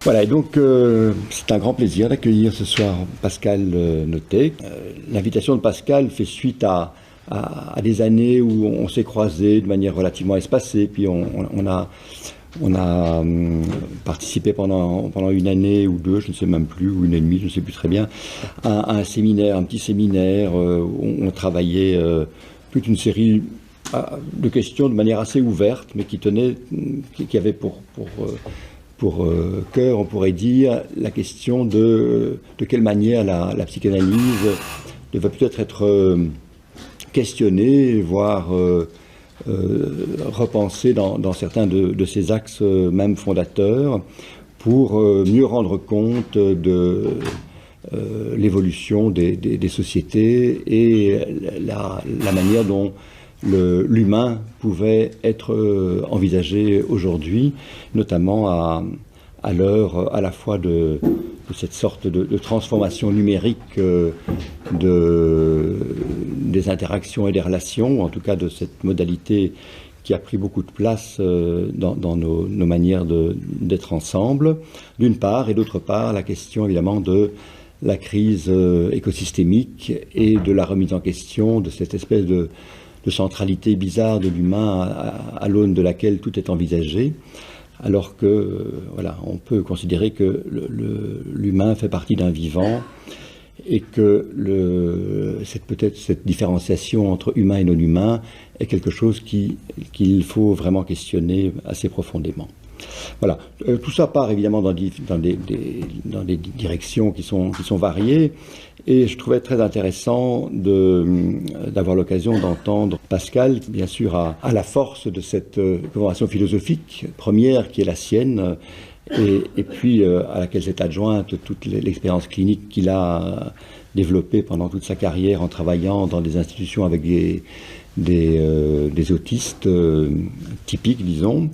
Voilà, et donc c'est un grand plaisir d'accueillir ce soir Pascal Notet. L'invitation de Pascal fait suite à des années où on s'est croisés de manière relativement espacée, puis on a participé pendant une année ou deux, je ne sais même plus, ou une et demie, je ne sais plus très bien, à un séminaire, un petit séminaire où on travaillait toute une série de questions de manière assez ouverte, mais qui avait pour cœur, on pourrait dire, la question de quelle manière la psychanalyse devait peut-être être questionnée, voire repensée dans certains de ses axes même fondateurs, pour mieux rendre compte de l'évolution des sociétés et la manière dont l'humain pouvait être envisagé aujourd'hui, notamment à l'heure à la fois de cette sorte de transformation numérique des interactions et des relations, en tout cas de cette modalité qui a pris beaucoup de place dans nos manières d'être ensemble, d'une part, et d'autre part, la question évidemment de la crise écosystémique et de la remise en question de cette espèce de centralité bizarre de l'humain à l'aune de laquelle tout est envisagé, alors que voilà, on peut considérer que l'humain fait partie d'un vivant et que peut-être cette différenciation entre humain et non humain est quelque chose qu'il faut vraiment questionner assez profondément. Voilà, tout ça part évidemment dans des directions qui sont variées, et je trouvais très intéressant d'avoir l'occasion d'entendre Pascal, bien sûr, à la force de cette conversation philosophique première qui est la sienne, et puis à laquelle s'est adjointe toute l'expérience clinique qu'il a développée pendant toute sa carrière en travaillant dans des institutions avec des autistes typiques, disons.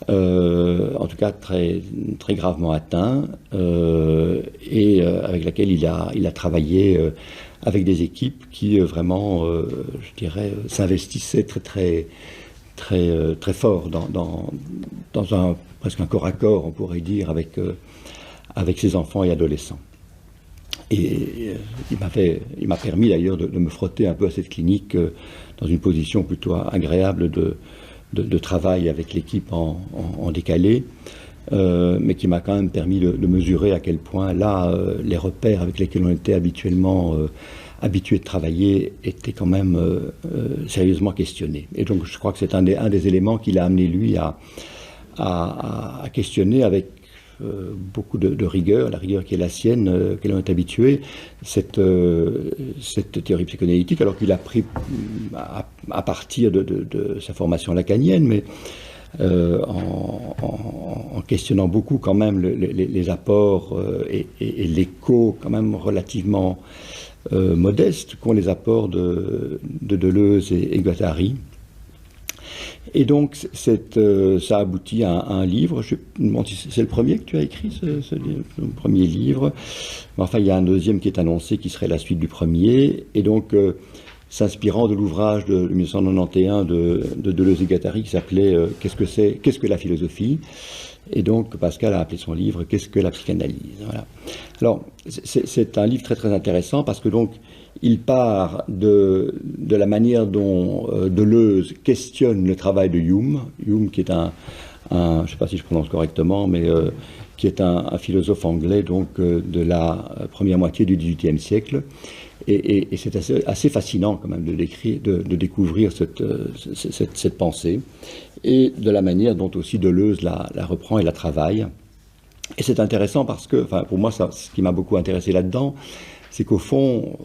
En tout cas très, très gravement atteint, et avec laquelle il a travaillé avec des équipes qui vraiment, je dirais, s'investissaient très fort dans presque un corps à corps, on pourrait dire, avec ses enfants et adolescents. Et il m'a permis d'ailleurs de me frotter un peu à cette clinique dans une position plutôt agréable de travail avec l'équipe en décalé, mais qui m'a quand même permis de mesurer à quel point là les repères avec lesquels on était habituellement habitué de travailler étaient quand même sérieusement questionnés. Et donc je crois que c'est un des éléments qui l'a amené lui à questionner avec beaucoup de rigueur, la rigueur qui est la sienne, qu'elle en est habituée, cette théorie psychanalytique, alors qu'il a pris à partir de sa formation lacanienne, mais en questionnant beaucoup quand même les apports et l'écho quand même relativement modeste qu'ont les apports de Deleuze et Guattari. Et donc, ça aboutit à un livre. Je me demande si c'est le premier que tu as écrit, ce livre, le premier livre. Mais enfin, il y a un deuxième qui est annoncé, qui serait la suite du premier. Et donc, s'inspirant de l'ouvrage de 1991 de Deleuze et Guattari, qui s'appelait Qu'est-ce que la philosophie ? Et donc, Pascal a appelé son livre Qu'est-ce que la psychanalyse ? Voilà. Alors, c'est un livre très très intéressant parce que donc, il part de la manière dont Deleuze questionne le travail de Hume. Hume qui est je ne sais pas si je prononce correctement, mais qui est un philosophe anglais donc de la première moitié du XVIIIe siècle. Et c'est assez fascinant quand même de découvrir cette pensée, et de la manière dont aussi Deleuze la reprend et la travaille. Et c'est intéressant parce que, enfin, pour moi, ce qui m'a beaucoup intéressé là-dedans, c'est qu'au fond,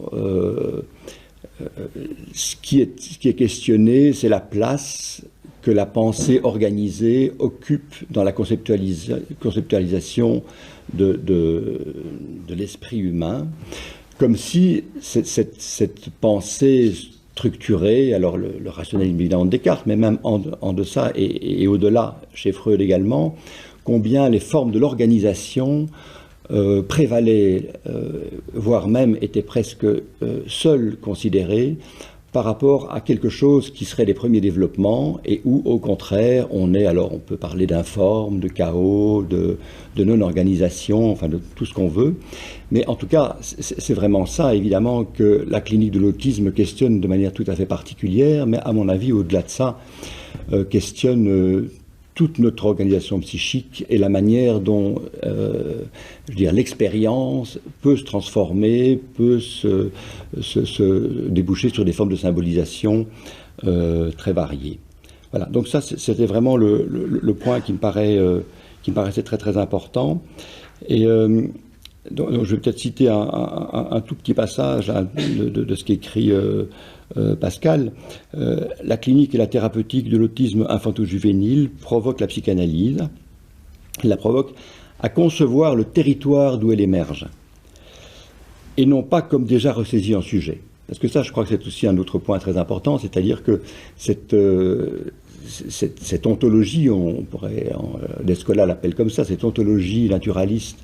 ce qui est questionné, c'est la place que la pensée organisée occupe dans la conceptualisation de l'esprit humain, comme si cette pensée structurée, alors le rationalisme évidemment de Descartes, mais même en deçà et au-delà, chez Freud également, combien les formes de l'organisation prévalaient, voire même étaient presque seules considérées par rapport à quelque chose qui serait les premiers développements et où, au contraire, alors on peut parler d'informe, de chaos, de non-organisation, enfin de tout ce qu'on veut. Mais en tout cas, c'est vraiment ça, évidemment, que la clinique de l'autisme questionne de manière tout à fait particulière, mais à mon avis, au-delà de ça, questionne toute notre organisation psychique et la manière dont l'expérience peut se transformer, peut se déboucher sur des formes de symbolisation très variées. Voilà, donc ça c'était vraiment le point qui me paraissait très très important. Et donc, je vais peut-être citer un tout petit passage de ce qu'écrit Pascal. La clinique et la thérapeutique de l'autisme infanto-juvénile provoque la psychanalyse. Elle la provoque à concevoir le territoire d'où elle émerge, et non pas comme déjà ressaisi en sujet. Parce que ça, je crois que c'est aussi un autre point très important, c'est-à-dire que cette ontologie, Descola l'appelle comme ça, cette ontologie naturaliste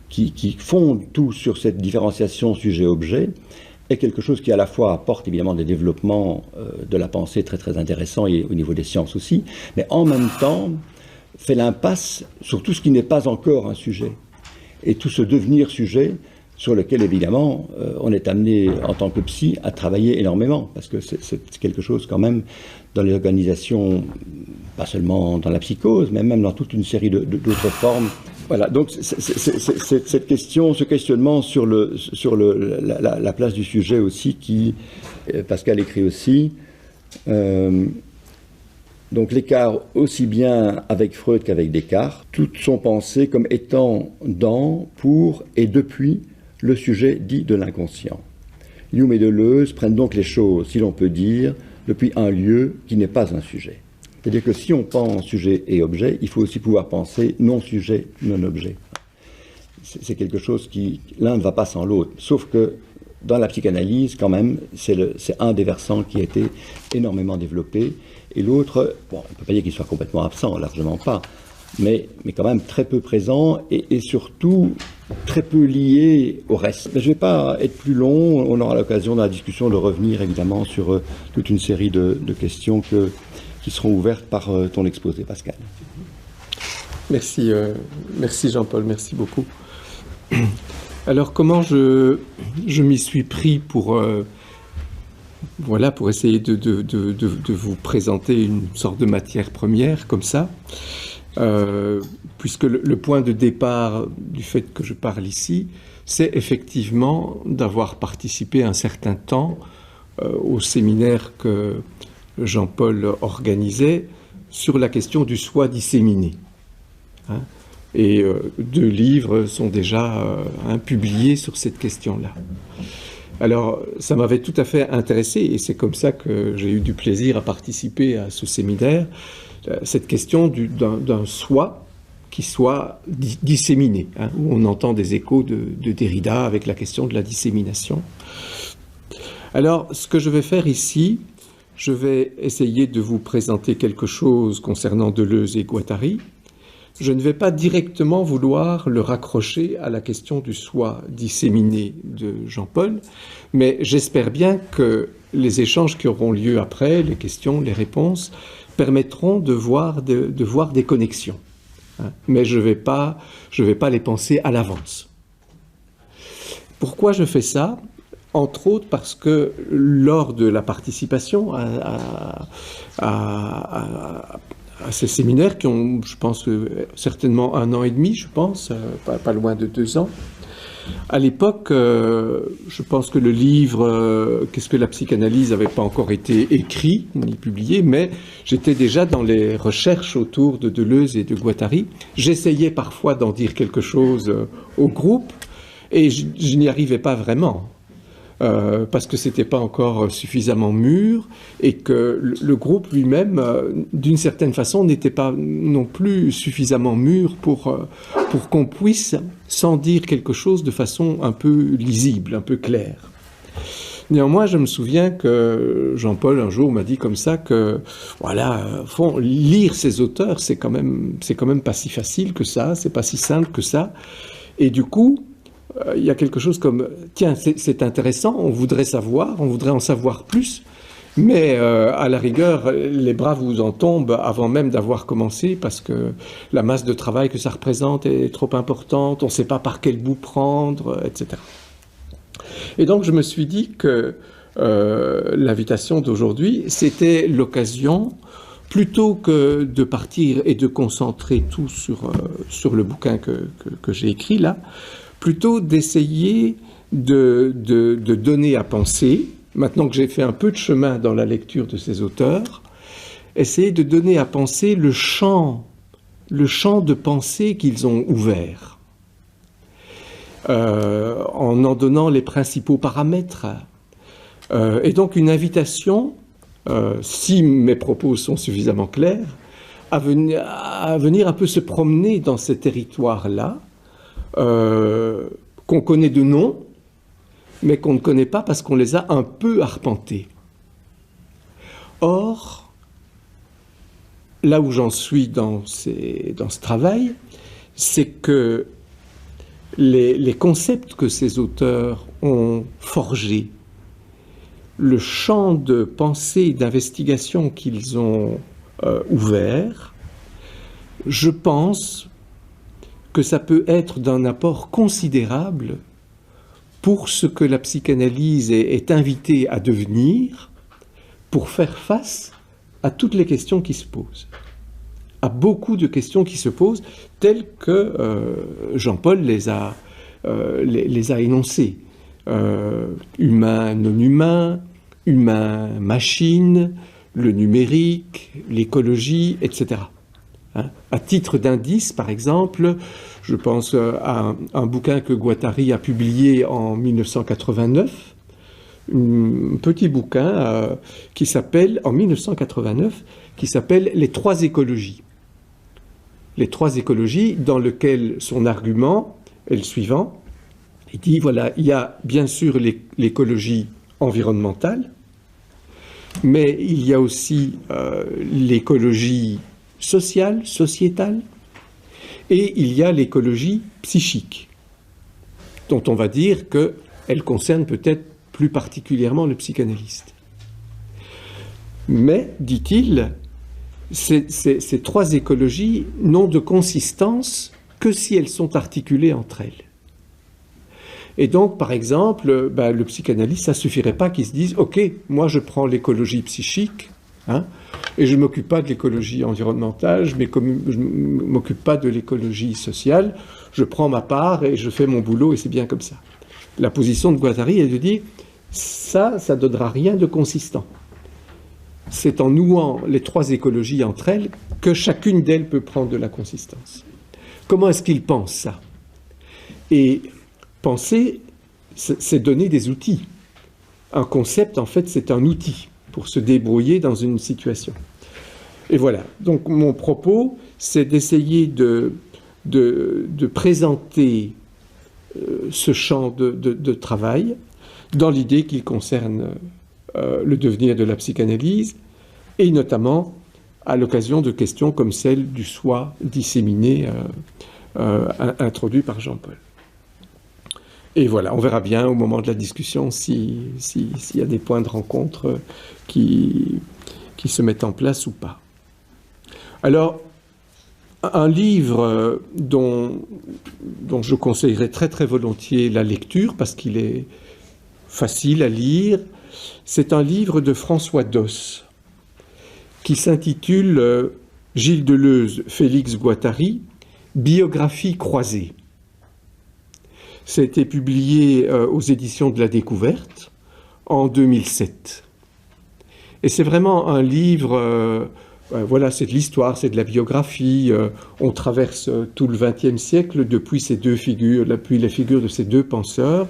qui fonde tout sur cette différenciation sujet-objet, est quelque chose qui à la fois apporte évidemment des développements de la pensée très très intéressants et au niveau des sciences aussi, mais en même temps fait l'impasse sur tout ce qui n'est pas encore un sujet, et tout ce devenir sujet sur lequel évidemment on est amené en tant que psy à travailler énormément, parce que c'est quelque chose quand même dans les organisations, pas seulement dans la psychose, mais même dans toute une série d'autres formes. Voilà, donc cette question, ce questionnement sur la place du sujet aussi, qui, Pascal écrit aussi, donc l'écart aussi bien avec Freud qu'avec Descartes, toutes sont pensées comme étant dans, pour et depuis le sujet dit de l'inconscient. Hume et Deleuze prennent donc les choses, si l'on peut dire, depuis un lieu qui n'est pas un sujet. C'est-à-dire que si on pense sujet et objet, il faut aussi pouvoir penser non-sujet, non-objet. C'est quelque chose qui, l'un ne va pas sans l'autre. Sauf que dans la psychanalyse, quand même, c'est un des versants qui a été énormément développé. Et l'autre, bon, on ne peut pas dire qu'il soit complètement absent, largement pas, mais quand même très peu présent et surtout très peu lié au reste. Mais je ne vais pas être plus long, on aura l'occasion dans la discussion de revenir évidemment sur toute une série de questions qui seront ouvertes par ton exposé, Pascal. Merci, merci Jean-Paul, merci beaucoup. Alors comment je m'y suis pris pour essayer de vous présenter une sorte de matière première comme ça, puisque le point de départ du fait que je parle ici, c'est effectivement d'avoir participé un certain temps au séminaire que Jean-Paul organisait sur la question du soi disséminé. Hein, et 2 livres sont déjà publiés sur cette question-là. Alors, ça m'avait tout à fait intéressé, et c'est comme ça que j'ai eu du plaisir à participer à ce séminaire, cette question d'un soi qui soit disséminé, hein, où on entend des échos de Derrida avec la question de la dissémination. Alors, ce que je vais faire ici, je vais essayer de vous présenter quelque chose concernant Deleuze et Guattari. Je ne vais pas directement vouloir le raccrocher à la question du soi disséminé de Jean-Paul, mais j'espère bien que les échanges qui auront lieu après, les questions, les réponses, permettront de voir des connexions. Mais je vais pas les penser à l'avance. Pourquoi je fais ça ? Entre autres parce que lors de la participation à ces séminaires qui ont, je pense, certainement 1 an et demi, je pense, pas loin de 2 ans. À l'époque, je pense que le livre « Qu'est-ce que la psychanalyse » n'avait pas encore été écrit ni publié, mais j'étais déjà dans les recherches autour de Deleuze et de Guattari. J'essayais parfois d'en dire quelque chose au groupe, et je n'y arrivais pas vraiment. Parce que c'était pas encore suffisamment mûr et que le groupe lui-même, d'une certaine façon, n'était pas non plus suffisamment mûr pour qu'on puisse s'en dire quelque chose de façon un peu lisible, un peu claire. Néanmoins, je me souviens que Jean-Paul un jour m'a dit comme ça que voilà, lire ces auteurs, c'est quand même pas si facile que ça, c'est pas si simple que ça, et du coup il y a quelque chose comme, tiens, c'est intéressant, on voudrait en savoir plus, Mais à la rigueur, les bras vous en tombent avant même d'avoir commencé parce que la masse de travail que ça représente est trop importante, on ne sait pas par quel bout prendre, etc. Et donc je me suis dit que l'invitation d'aujourd'hui, c'était l'occasion, plutôt que de partir et de concentrer tout sur le bouquin que j'ai écrit là, plutôt d'essayer de donner à penser, maintenant que j'ai fait un peu de chemin dans la lecture de ces auteurs, essayer de donner à penser le champ de pensée qu'ils ont ouvert, en donnant les principaux paramètres. Et donc une invitation, si mes propos sont suffisamment clairs, à venir un peu se promener dans ces territoires-là, qu'on connaît de nom, mais qu'on ne connaît pas parce qu'on les a un peu arpentés. Or, là où j'en suis dans ce travail, c'est que les concepts que ces auteurs ont forgés, le champ de pensée et d'investigation qu'ils ont ouvert, je pense que ça peut être d'un apport considérable pour ce que la psychanalyse est invitée à devenir, pour faire face à toutes les questions qui se posent, à beaucoup de questions qui se posent, telles que Jean-Paul les a énoncées. Humain, non humain, humain-machine, le numérique, l'écologie, etc. À titre d'indice, par exemple, je pense à un bouquin que Guattari a publié en 1989, un petit bouquin qui s'appelle, en 1989, qui s'appelle « Les trois écologies ». Les trois écologies, dans lequel son argument est le suivant. Il dit, voilà, il y a bien sûr l'écologie environnementale, mais il y a aussi l'écologie sociale, sociétale, et il y a l'écologie psychique, dont on va dire qu'elle concerne peut-être plus particulièrement le psychanalyste. Mais, dit-il, ces trois écologies n'ont de consistance que si elles sont articulées entre elles. Et donc, par exemple, le psychanalyste, ça ne suffirait pas qu'il se dise « Ok, moi je prends l'écologie psychique, et je ne m'occupe pas de l'écologie environnementale, je ne m'occupe pas de l'écologie sociale, je prends ma part et je fais mon boulot et c'est bien comme ça. » La position de Guattari est de dire « Ça ne donnera rien de consistant. C'est en nouant les trois écologies entre elles que chacune d'elles peut prendre de la consistance. » Comment est-ce qu'il pense ça? Et penser, c'est donner des outils. Un concept, en fait, c'est un outil pour se débrouiller dans une situation. Et voilà. Donc, mon propos, c'est d'essayer de présenter ce champ de travail dans l'idée qu'il concerne le devenir de la psychanalyse et notamment à l'occasion de questions comme celle du soi disséminé introduit par Jean-Paul. Et voilà, on verra bien au moment de la discussion s'il y a des points de rencontre qui se mettent en place ou pas. Alors, un livre dont je conseillerais très très volontiers la lecture parce qu'il est facile à lire, c'est un livre de François Doss qui s'intitule Gilles Deleuze, Félix Guattari, biographie croisée. Ça a été publié aux éditions de la Découverte en 2007. Et c'est vraiment un livre, voilà, c'est de l'histoire, c'est de la biographie. On traverse tout le XXe siècle depuis les figures de ces deux penseurs.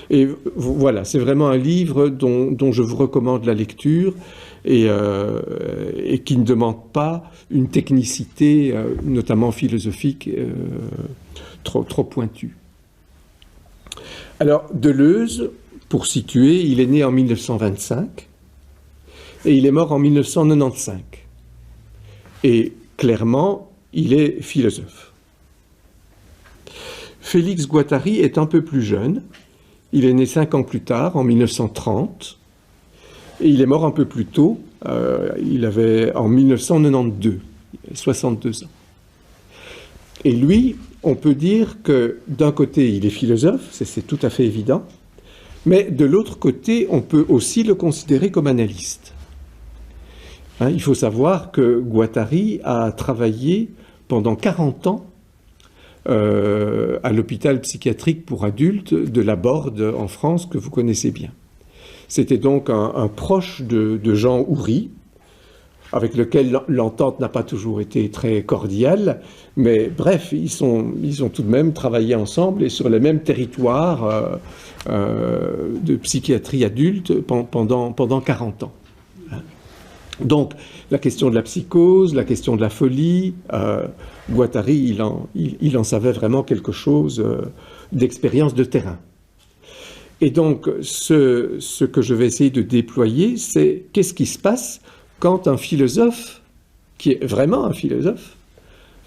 Et voilà, c'est vraiment un livre dont je vous recommande la lecture et qui ne demande pas une technicité, notamment philosophique, trop pointue. Alors, Deleuze, pour situer, il est né en 1925 et il est mort en 1995. Et clairement, il est philosophe. Félix Guattari est un peu plus jeune. Il est né 5 ans plus tard, en 1930. Et il est mort un peu plus tôt, il avait en 1992, 62 ans. Et lui, on peut dire que d'un côté, il est philosophe, c'est tout à fait évident, mais de l'autre côté, on peut aussi le considérer comme analyste. Hein, il faut savoir que Guattari a travaillé pendant 40 ans à l'hôpital psychiatrique pour adultes de la Borde en France, que vous connaissez bien. C'était donc un proche de Jean Houry, avec lequel l'entente n'a pas toujours été très cordiale, mais bref, ils ont tout de même travaillé ensemble et sur le même territoire de psychiatrie adulte pendant 40 ans. Donc, la question de la psychose, la question de la folie, Guattari, il en savait vraiment quelque chose d'expérience de terrain. Et donc, ce que je vais essayer de déployer, c'est qu'est-ce qui se passe quand un philosophe, qui est vraiment un philosophe,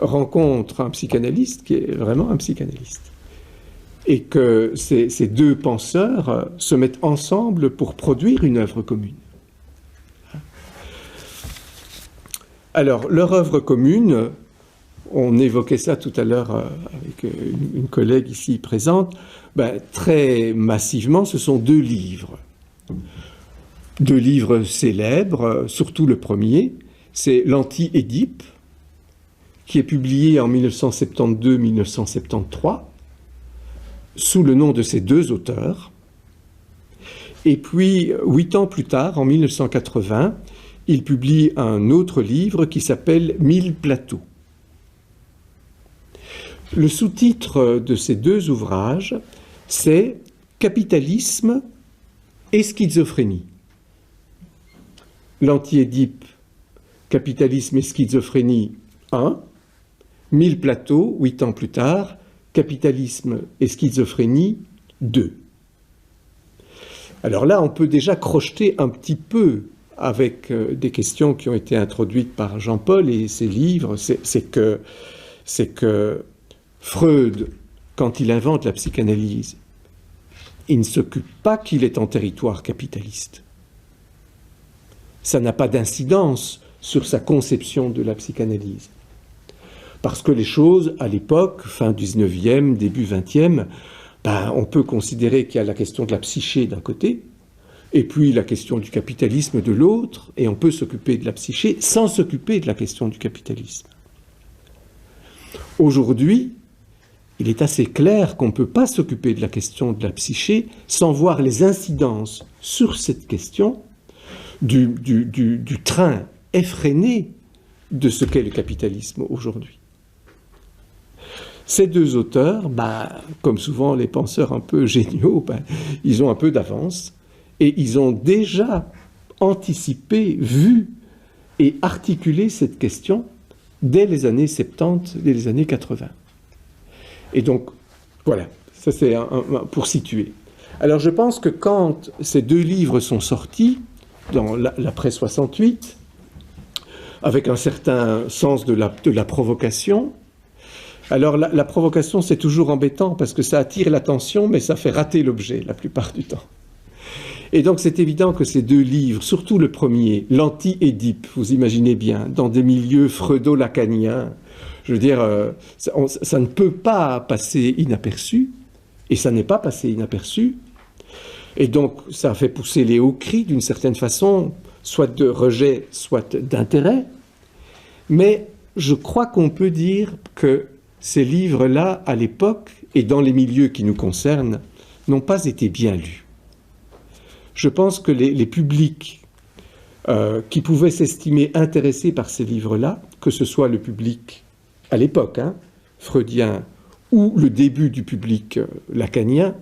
rencontre un psychanalyste qui est vraiment un psychanalyste. Et que ces deux penseurs se mettent ensemble pour produire une œuvre commune. Alors, leur œuvre commune, on évoquait ça tout à l'heure avec une collègue ici présente, très massivement, ce sont deux livres. Deux livres célèbres, surtout le premier, c'est l'Anti-Édipe, qui est publié en 1972-1973, sous le nom de ces deux auteurs. Et puis, 8 ans plus tard, en 1980, il publie un autre livre qui s'appelle « 1000 plateaux ». Le sous-titre de ces deux ouvrages, c'est « Capitalisme et schizophrénie ». L'Anti-Édipe, Capitalisme et schizophrénie 1, 1000 plateaux, 8 ans plus tard, Capitalisme et schizophrénie 2. Alors là, on peut déjà crocheter un petit peu avec des questions qui ont été introduites par Jean-Paul et ses livres, c'est que Freud, quand il invente la psychanalyse, il ne s'occupe pas qu'il est en territoire capitaliste. Ça n'a pas d'incidence sur sa conception de la psychanalyse. Parce que les choses, à l'époque, fin 19e, début 20e, on peut considérer qu'il y a la question de la psyché d'un côté, et puis la question du capitalisme de l'autre, et on peut s'occuper de la psyché sans s'occuper de la question du capitalisme. Aujourd'hui, il est assez clair qu'on ne peut pas s'occuper de la question de la psyché sans voir les incidences sur cette question du train effréné de ce qu'est le capitalisme aujourd'hui. Ces deux auteurs, comme souvent les penseurs un peu géniaux, ils ont un peu d'avance et ils ont déjà anticipé, vu et articulé cette question dès les années 70, dès les années 80. Et donc, voilà, ça c'est pour situer. Alors je pense que quand ces deux livres sont sortis, dans l'après 68, avec un certain sens de la provocation, alors la provocation c'est toujours embêtant parce que ça attire l'attention mais ça fait rater l'objet la plupart du temps. Et donc c'est évident que ces deux livres, surtout le premier, l'Anti-Édipe, vous imaginez bien, dans des milieux freudo-lacaniens, je veux dire, ça ne peut pas passer inaperçu, et ça n'est pas passé inaperçu, et donc ça a fait pousser les hauts cris d'une certaine façon, soit de rejet, soit d'intérêt, mais je crois qu'on peut dire que ces livres-là, à l'époque, et dans les milieux qui nous concernent, n'ont pas été bien lus. Je pense que les publics qui pouvaient s'estimer intéressés par ces livres-là, que ce soit le public à l'époque, freudien, ou le début du public lacanien,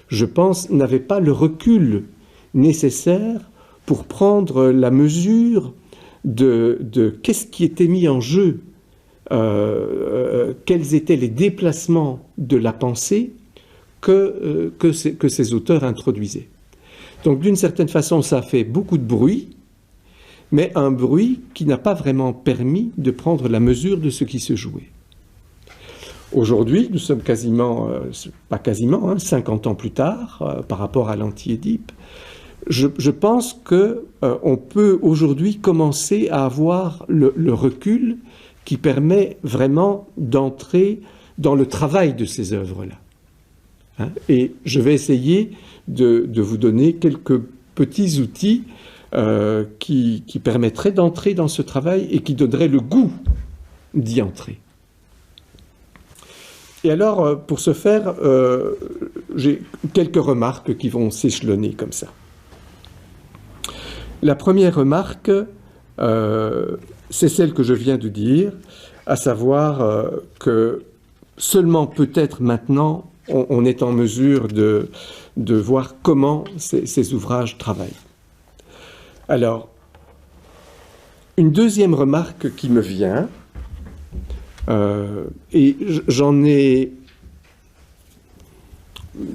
je pense, n'avaient pas le recul nécessaire pour prendre la mesure de qu'est-ce qui était mis en jeu, quels étaient les déplacements de la pensée que ces auteurs introduisaient. Donc d'une certaine façon, ça a fait beaucoup de bruit, mais un bruit qui n'a pas vraiment permis de prendre la mesure de ce qui se jouait. Aujourd'hui, nous sommes quasiment, pas quasiment, 50 ans plus tard, par rapport à l'Anti-Édipe, je pense que on peut aujourd'hui commencer à avoir le recul qui permet vraiment d'entrer dans le travail de ces œuvres-là. Hein? Et je vais essayer de vous donner quelques petits outils qui permettraient d'entrer dans ce travail et qui donneraient le goût d'y entrer. Et alors, pour ce faire, j'ai quelques remarques qui vont s'échelonner comme ça. La première remarque, c'est celle que je viens de dire, à savoir que seulement peut-être maintenant, on est en mesure de voir comment ces ouvrages travaillent. Alors, une deuxième remarque qui me vient, et j'en ai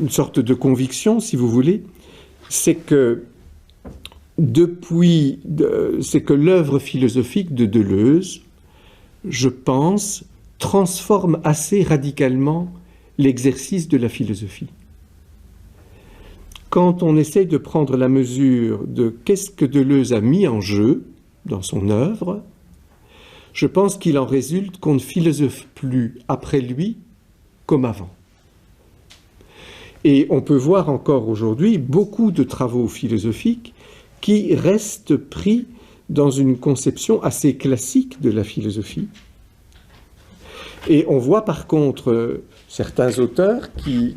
une sorte de conviction, si vous voulez, c'est que l'œuvre philosophique de Deleuze, je pense, transforme assez radicalement l'exercice de la philosophie. Quand on essaie de prendre la mesure de qu'est-ce que Deleuze a mis en jeu dans son œuvre, je pense qu'il en résulte qu'on ne philosophe plus après lui comme avant. Et on peut voir encore aujourd'hui beaucoup de travaux philosophiques qui restent pris dans une conception assez classique de la philosophie. Et on voit par contre certains auteurs qui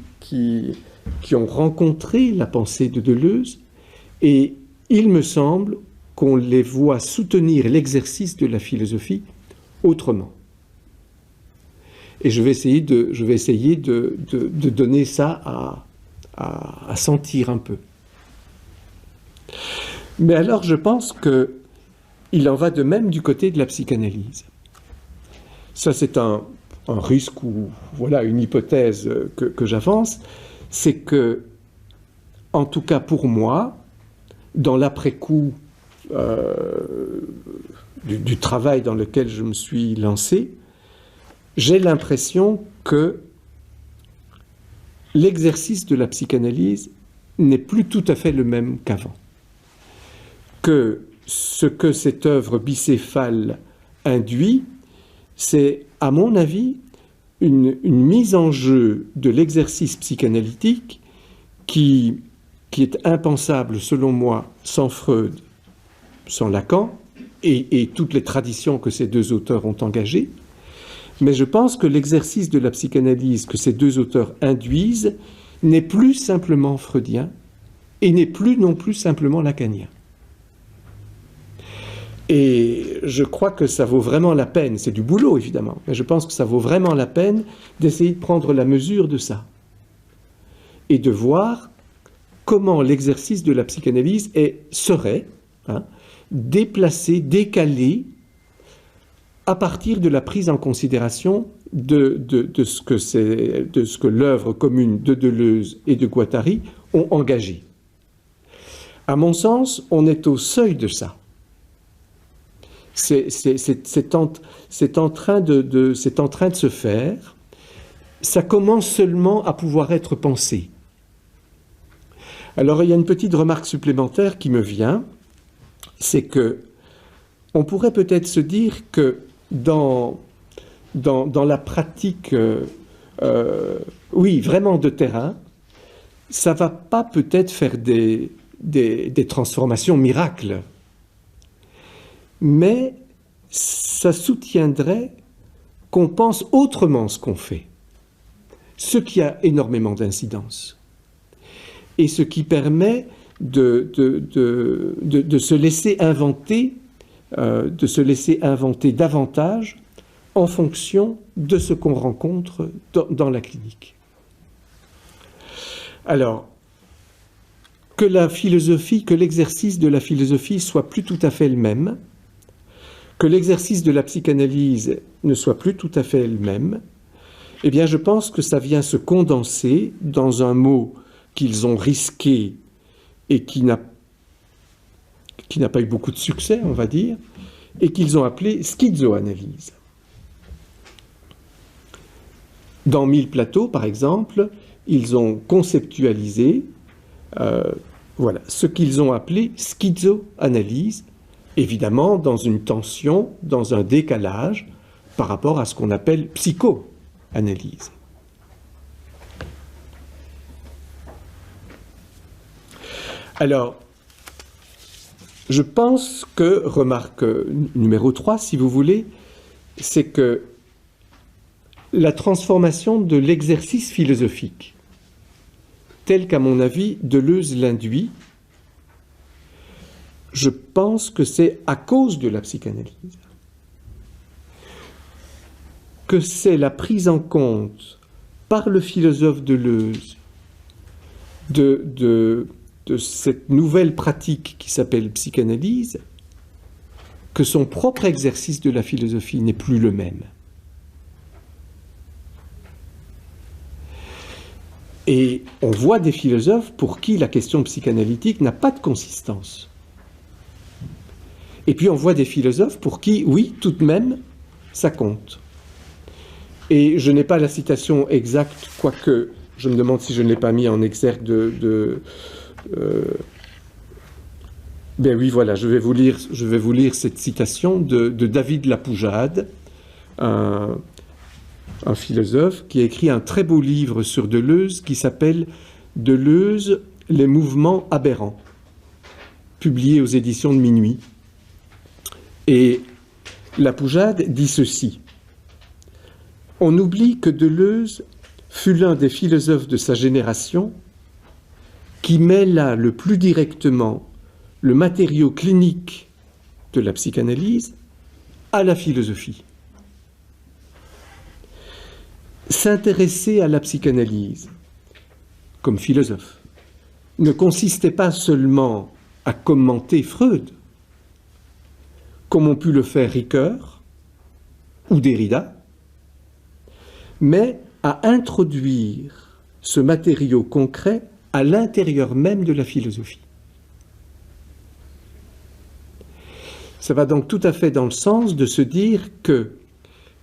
ont rencontré la pensée de Deleuze, et il me semble qu'on les voit soutenir l'exercice de la philosophie autrement. Et je vais essayer de donner ça à sentir un peu. Mais alors je pense qu'il en va de même du côté de la psychanalyse. Ça c'est un risque ou voilà une hypothèse que j'avance, c'est que, en tout cas pour moi, dans l'après-coup du travail dans lequel je me suis lancé, j'ai l'impression que l'exercice de la psychanalyse n'est plus tout à fait le même qu'avant. Que ce que cette œuvre bicéphale induit, c'est, à mon avis, une mise en jeu de l'exercice psychanalytique qui est impensable, selon moi, sans Freud, sans Lacan, et toutes les traditions que ces deux auteurs ont engagées. Mais je pense que l'exercice de la psychanalyse que ces deux auteurs induisent n'est plus simplement freudien et n'est plus non plus simplement lacanien. Et je crois que ça vaut vraiment la peine, c'est du boulot évidemment, mais je pense que ça vaut vraiment la peine d'essayer de prendre la mesure de ça et de voir comment l'exercice de la psychanalyse serait déplacé, décalé à partir de la prise en considération de ce que l'œuvre commune de Deleuze et de Guattari ont engagé. À mon sens, on est au seuil de ça. C'est en train de se faire. Ça commence seulement à pouvoir être pensé. Alors il y a une petite remarque supplémentaire qui me vient, c'est que on pourrait peut-être se dire que dans la pratique, oui, vraiment de terrain, ça ne va pas peut-être faire des transformations miracles, mais ça soutiendrait qu'on pense autrement ce qu'on fait, ce qui a énormément d'incidence, et ce qui permet de se laisser inventer, davantage en fonction de ce qu'on rencontre dans la clinique. Alors, que l'exercice de la philosophie soit plus tout à fait le même, que l'exercice de la psychanalyse ne soit plus tout à fait le même, eh bien je pense que ça vient se condenser dans un mot qu'ils ont risqué et qui n'a pas eu beaucoup de succès, on va dire, et qu'ils ont appelé schizoanalyse. Dans Mille plateaux, par exemple, ils ont conceptualisé Voilà, ce qu'ils ont appelé schizoanalyse, évidemment dans une tension, dans un décalage par rapport à ce qu'on appelle psychoanalyse. Alors, je pense que, remarque numéro 3, si vous voulez, c'est que la transformation de l'exercice philosophique, tel qu'à mon avis Deleuze l'induit, je pense que c'est à cause de la psychanalyse, que c'est la prise en compte par le philosophe Deleuze de cette nouvelle pratique qui s'appelle psychanalyse, que son propre exercice de la philosophie n'est plus le même. Et on voit des philosophes pour qui la question psychanalytique n'a pas de consistance. Et puis on voit des philosophes pour qui, oui, tout de même, ça compte. Et je n'ai pas la citation exacte, quoique je me demande si je ne l'ai pas mis en exergue ben oui, voilà, je vais vous lire cette citation de David Lapoujade, un philosophe qui a écrit un très beau livre sur Deleuze qui s'appelle « Deleuze, les mouvements aberrants », publié aux éditions de Minuit. Et Lapoujade dit ceci: « On oublie que Deleuze fut l'un des philosophes de sa génération qui mêla le plus directement le matériau clinique de la psychanalyse à la philosophie. S'intéresser à la psychanalyse comme philosophe ne consistait pas seulement à commenter Freud, comme ont pu le faire Ricoeur ou Derrida, mais à introduire ce matériau concret à l'intérieur même de la philosophie. Ça va donc tout à fait dans le sens de se dire que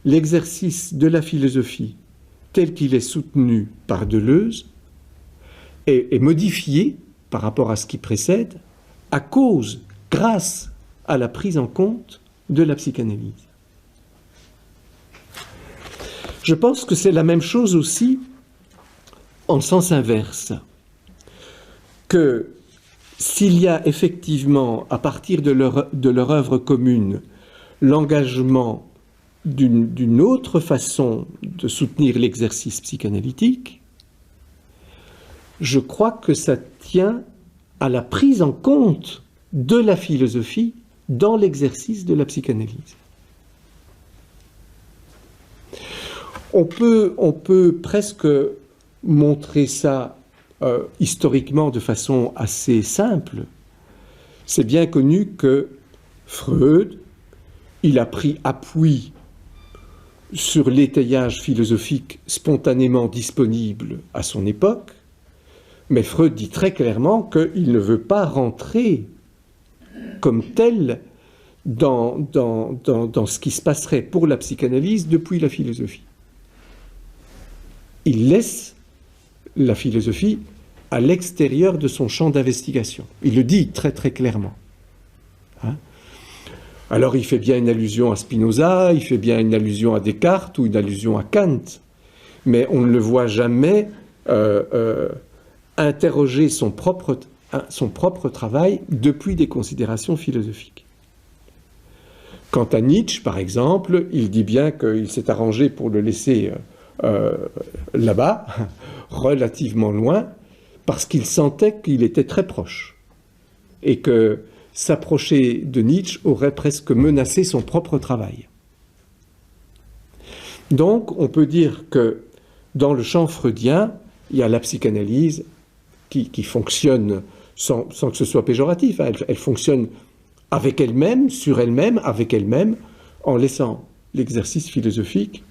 l'exercice de la philosophie, tel qu'il est soutenu par Deleuze, est modifié par rapport à ce qui précède, à cause, grâce à la prise en compte de la psychanalyse. Je pense que c'est la même chose aussi en sens inverse, que s'il y a effectivement, à partir de leur œuvre commune, l'engagement d'une autre façon de soutenir l'exercice psychanalytique, je crois que ça tient à la prise en compte de la philosophie dans l'exercice de la psychanalyse. On peut presque montrer ça historiquement de façon assez simple. C'est bien connu que Freud, il a pris appui sur l'étayage philosophique spontanément disponible à son époque, mais Freud dit très clairement qu'il ne veut pas rentrer comme tel dans ce qui se passerait pour la psychanalyse depuis la philosophie. Il laisse la philosophie à l'extérieur de son champ d'investigation. Il le dit très très clairement. Hein? Alors il fait bien une allusion à Spinoza, il fait bien une allusion à Descartes ou une allusion à Kant, mais on ne le voit jamais interroger son propre travail depuis des considérations philosophiques. Quant à Nietzsche, par exemple, il dit bien qu'il s'est arrangé pour le laisser là-bas, relativement loin, parce qu'il sentait qu'il était très proche, et que s'approcher de Nietzsche aurait presque menacé son propre travail. Donc, on peut dire que dans le champ freudien, il y a la psychanalyse qui fonctionne sans que ce soit péjoratif. Elle fonctionne avec elle-même, sur elle-même, avec elle-même, en laissant l'exercice philosophique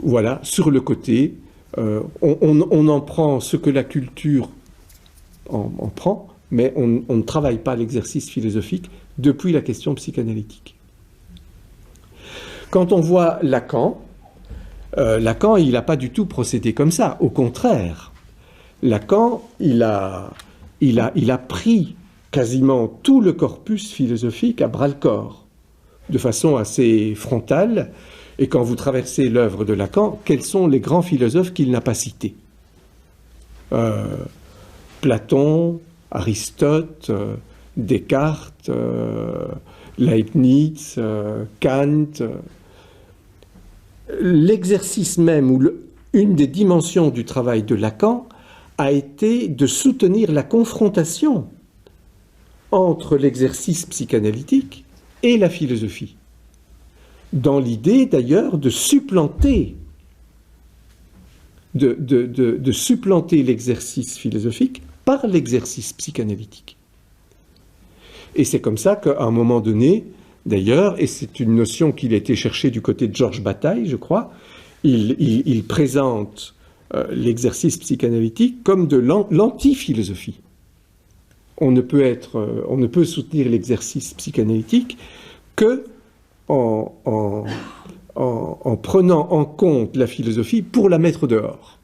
voilà, sur le côté. On en prend ce que la culture en prend, mais on ne travaille pas l'exercice philosophique depuis la question psychanalytique. Quand on voit Lacan, il n'a pas du tout procédé comme ça. Au contraire, Lacan, il a pris quasiment tout le corpus philosophique à bras-le-corps, de façon assez frontale. Et quand vous traversez l'œuvre de Lacan, quels sont les grands philosophes qu'il n'a pas cités? Platon, Aristote, Descartes, Leibniz, Kant. L'exercice même, ou une des dimensions du travail de Lacan, a été de soutenir la confrontation entre l'exercice psychanalytique et la philosophie, dans l'idée d'ailleurs de supplanter l'exercice philosophique par l'exercice psychanalytique. Et c'est comme ça qu'à un moment donné, d'ailleurs, et c'est une notion qu'il a été cherchée du côté de Georges Bataille, je crois, il présente l'exercice psychanalytique comme de l'anti-philosophie. On ne peut soutenir l'exercice psychanalytique que en prenant en compte la philosophie pour la mettre dehors.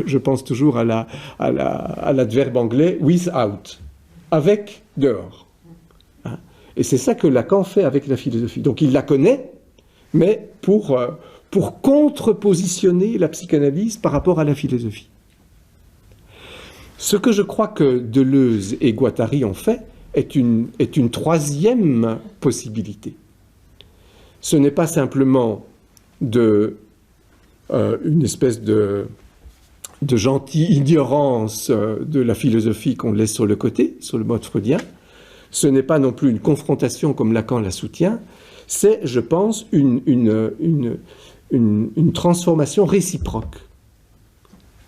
Je pense toujours à l'adverbe anglais « without », avec, dehors. Et c'est ça que Lacan fait avec la philosophie. Donc il la connaît, mais pour contrepositionner la psychanalyse par rapport à la philosophie. Ce que je crois que Deleuze et Guattari ont fait est une troisième possibilité. Ce n'est pas simplement une espèce de gentille ignorance de la philosophie qu'on laisse sur le côté, sur le mode freudien. Ce n'est pas non plus une confrontation comme Lacan la soutient. C'est, je pense, une transformation réciproque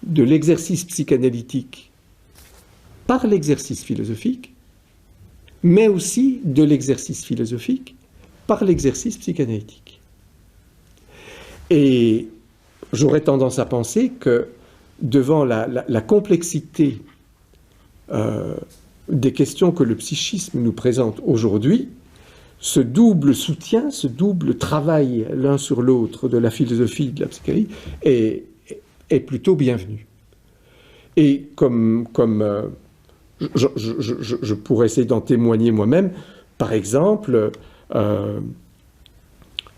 de l'exercice psychanalytique par l'exercice philosophique, mais aussi de l'exercice philosophique par l'exercice psychanalytique. Et j'aurais tendance à penser que devant la complexité des questions que le psychisme nous présente aujourd'hui, ce double soutien, ce double travail l'un sur l'autre de la philosophie et de la psychanalyse est plutôt bienvenu. Et comme je pourrais essayer d'en témoigner moi-même, par exemple,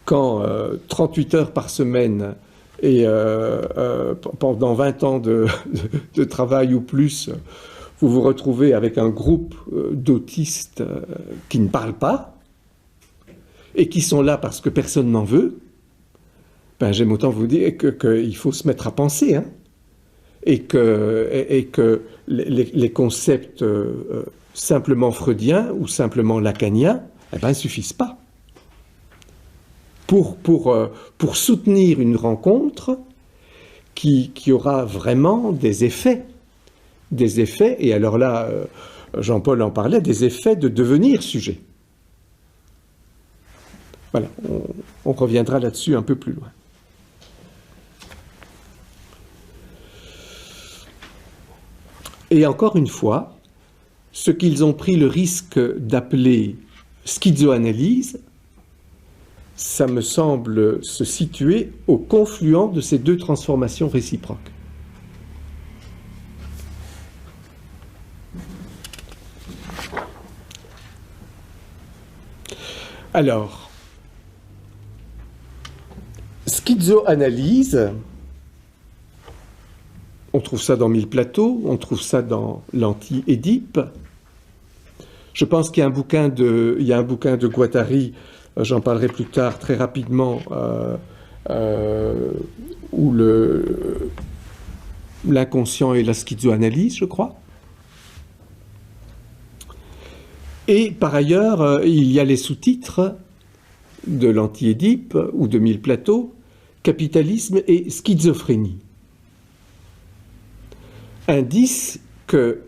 quand 38 heures par semaine et pendant 20 ans de travail ou plus, vous vous retrouvez avec un groupe d'autistes qui ne parlent pas et qui sont là parce que personne n'en veut, ben, j'aime autant vous dire qu'il faut se mettre à penser, hein, et que les concepts simplement freudiens ou simplement lacaniens eh ben, ne suffisent pas. Pour soutenir une rencontre qui aura vraiment des effets, et alors là, Jean-Paul en parlait, des effets de devenir sujet. Voilà, on reviendra là-dessus un peu plus loin. Et encore une fois, ce qu'ils ont pris le risque d'appeler schizoanalyse, ça me semble se situer au confluent de ces deux transformations réciproques. Alors, schizoanalyse, on trouve ça dans Mille Plateaux, on trouve ça dans l'Anti-Édipe. Je pense qu'il y a un bouquin de Guattari, j'en parlerai plus tard très rapidement, où l'inconscient et la schizoanalyse, je crois. Et par ailleurs, il y a les sous-titres de l'Anti-Édipe ou de Mille Plateaux, capitalisme et schizophrénie. Indice que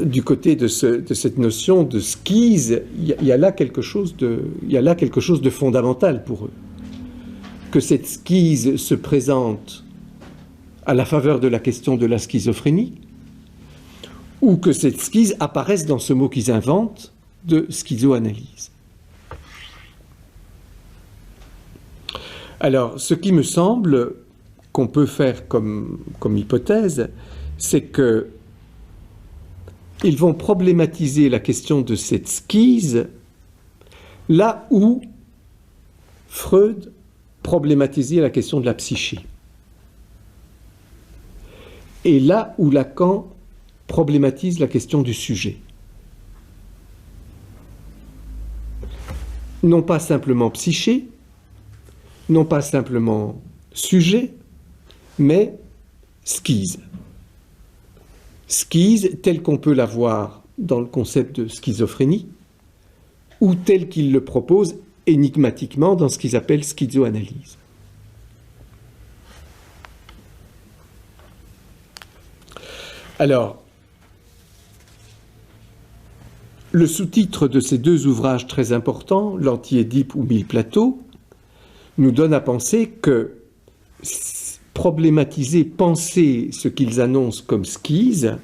du côté de cette notion de schise, il y a là quelque chose de fondamental pour eux. Que cette schise se présente à la faveur de la question de la schizophrénie, ou que cette schise apparaisse dans ce mot qu'ils inventent de schizoanalyse. Alors, ce qui me semble qu'on peut faire comme hypothèse, c'est que ils vont problématiser la question de cette skise là où Freud problématisait la question de la psyché. Et là où Lacan problématise la question du sujet. Non pas simplement psyché, non pas simplement sujet, mais skise. Skise telle qu'on peut la voir dans le concept de schizophrénie, ou tel qu'il le propose énigmatiquement dans ce qu'ils appellent schizoanalyse. Alors, le sous-titre de ces deux ouvrages très importants, L'Anti-Édipe ou Mille plateaux, nous donne à penser que problématiser, penser ce qu'ils annoncent comme skise,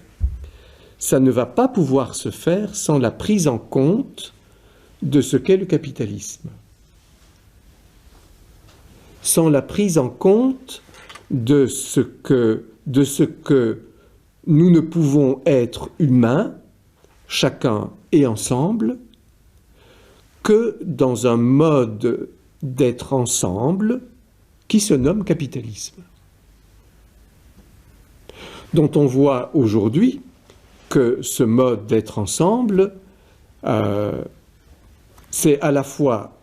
ça ne va pas pouvoir se faire sans la prise en compte de ce qu'est le capitalisme. Sans la prise en compte de ce que nous ne pouvons être humains, chacun et ensemble, que dans un mode d'être ensemble qui se nomme capitalisme. Dont on voit aujourd'hui que ce mode d'être ensemble, c'est à la fois,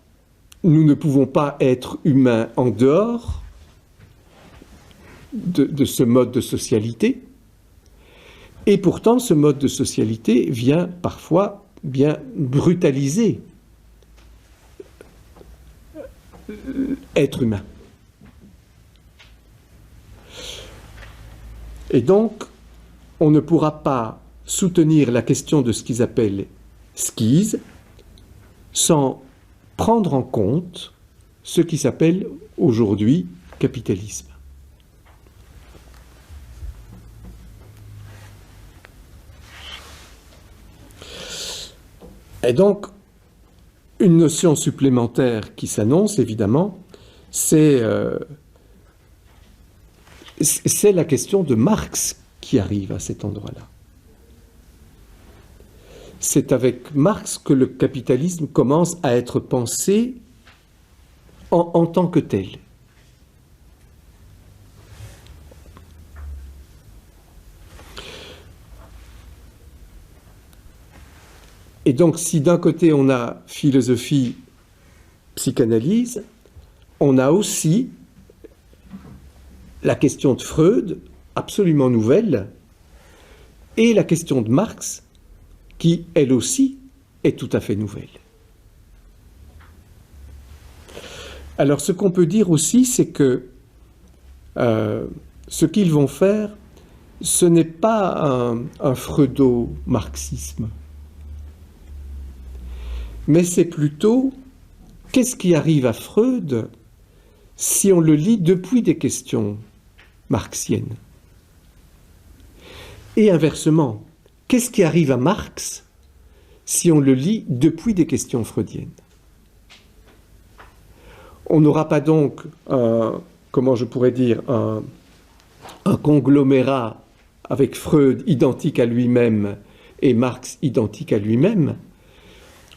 nous ne pouvons pas être humains en dehors de ce mode de socialité, et pourtant ce mode de socialité vient parfois bien brutaliser être humain. Et donc, on ne pourra pas soutenir la question de ce qu'ils appellent skise sans prendre en compte ce qui s'appelle aujourd'hui capitalisme. Et donc, une notion supplémentaire qui s'annonce, évidemment, c'est la question de Marx qui arrive à cet endroit-là. C'est avec Marx que le capitalisme commence à être pensé en tant que tel. Et donc, si d'un côté on a philosophie, psychanalyse, on a aussi la question de Freud, absolument nouvelle, et la question de Marx, qui, elle aussi, est tout à fait nouvelle. Alors, ce qu'on peut dire aussi, c'est que ce qu'ils vont faire, ce n'est pas un freudo-marxisme, mais c'est plutôt qu'est-ce qui arrive à Freud si on le lit depuis des questions marxiennes. Et inversement, qu'est-ce qui arrive à Marx si on le lit depuis des questions freudiennes? On n'aura pas donc, comment je pourrais dire, un conglomérat avec Freud identique à lui-même et Marx identique à lui-même.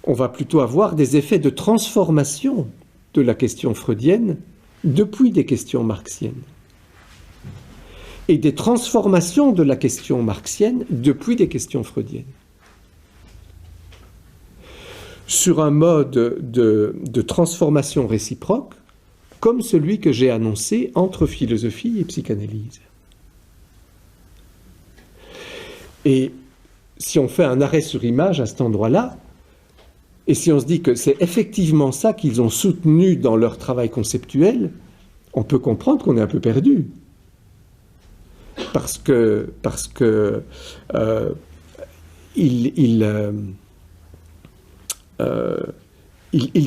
On va plutôt avoir des effets de transformation de la question freudienne depuis des questions marxiennes. Et des transformations de la question marxienne depuis des questions freudiennes. Sur un mode de transformation réciproque, comme celui que j'ai annoncé entre philosophie et psychanalyse. Et si on fait un arrêt sur image à cet endroit-là, et si on se dit que c'est effectivement ça qu'ils ont soutenu dans leur travail conceptuel, on peut comprendre qu'on est un peu perdu. Parce que il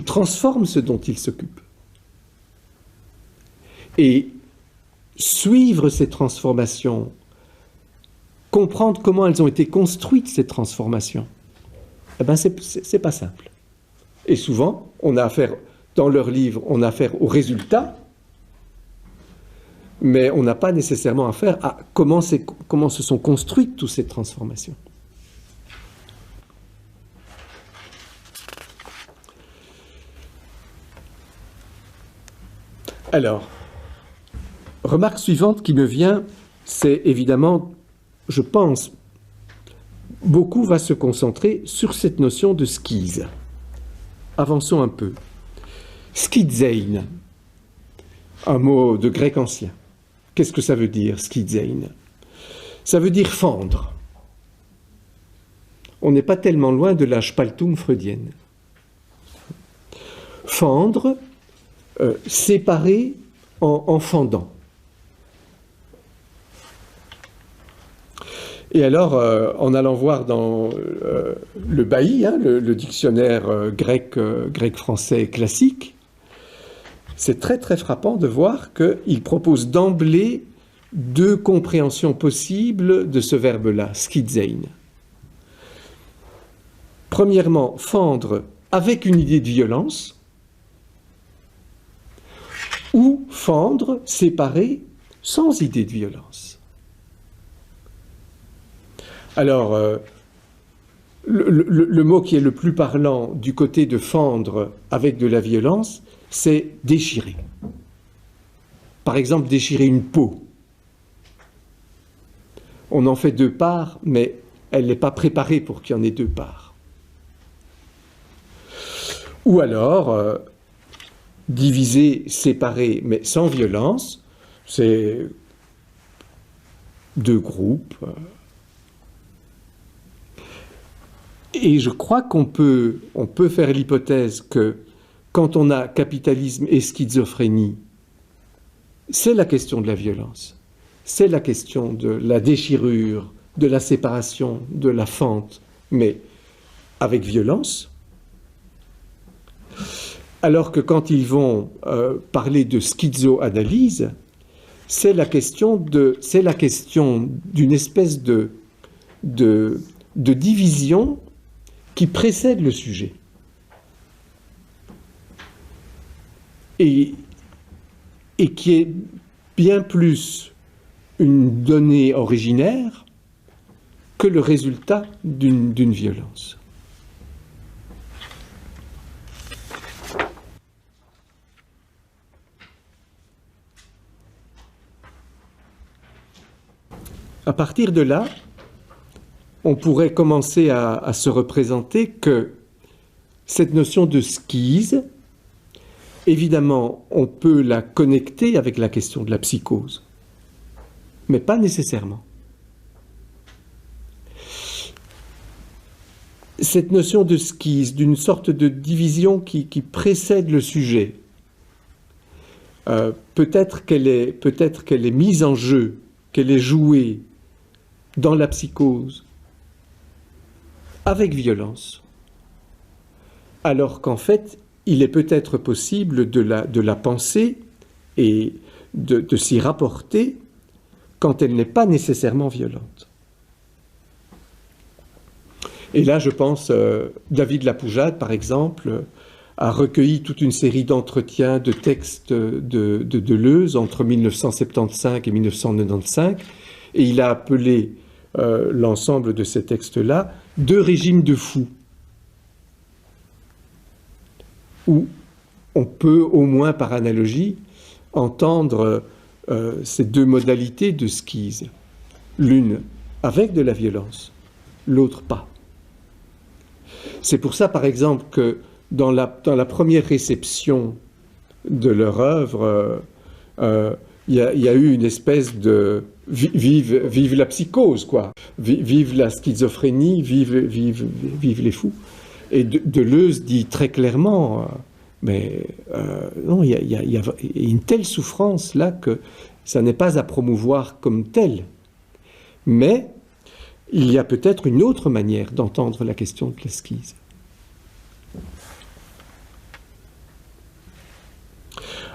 transforme ce dont il s'occupe. Et suivre ces transformations, comprendre comment elles ont été construites, ces transformations, eh ben c'est pas simple. Et souvent, on a affaire, dans leurs livres, on a affaire aux résultats, mais on n'a pas nécessairement affaire à comment se sont construites toutes ces transformations. Alors, remarque suivante qui me vient, c'est évidemment, je pense, beaucoup va se concentrer sur cette notion de skise. Avançons un peu. Skizein, un mot de grec ancien. Qu'est-ce que ça veut dire, skizein? Ça veut dire fendre. On n'est pas tellement loin de la Spaltung freudienne. Fendre, séparer en fendant. Et alors, en allant voir dans le Bailly, le dictionnaire grec-français classique, c'est très très frappant de voir qu'il propose d'emblée deux compréhensions possibles de ce verbe-là, skizein. Premièrement, fendre avec une idée de violence, ou fendre, séparer, sans idée de violence. Alors, le mot qui est le plus parlant du côté de fendre avec de la violence, c'est déchirer. Par exemple, déchirer une peau. On en fait deux parts, mais elle n'est pas préparée pour qu'il y en ait deux parts. Ou alors, diviser, séparer, mais sans violence, c'est deux groupes. Et je crois qu'on peut faire l'hypothèse que quand on a capitalisme et schizophrénie, c'est la question de la violence, c'est la question de la déchirure, de la séparation, de la fente, mais avec violence. Alors que quand ils vont parler de schizoanalyse, c'est la question d'une espèce de division qui précède le sujet. Et qui est bien plus une donnée originaire que le résultat d'une violence. À partir de là, on pourrait commencer à se représenter que cette notion de skise, évidemment, on peut la connecter avec la question de la psychose, mais pas nécessairement. Cette notion de skise, d'une sorte de division qui précède le sujet, peut-être qu'elle est mise en jeu, qu'elle est jouée dans la psychose, avec violence, alors qu'en fait, il est peut-être possible de la penser et de s'y rapporter quand elle n'est pas nécessairement violente. Et là, je pense, David Lapoujade, par exemple, a recueilli toute une série d'entretiens, de textes de Deleuze entre 1975 et 1995, et il a appelé l'ensemble de ces textes-là « deux régimes de fous », où on peut, au moins par analogie, entendre ces deux modalités de skise, l'une avec de la violence, l'autre pas. C'est pour ça, par exemple, que dans la première réception de leur œuvre, il y a eu une espèce de vive la psychose, quoi. Vive la schizophrénie, vive les fous. Et Deleuze dit très clairement, non, il y a une telle souffrance là que ça n'est pas à promouvoir comme telle. Mais il y a peut-être une autre manière d'entendre la question de la skise.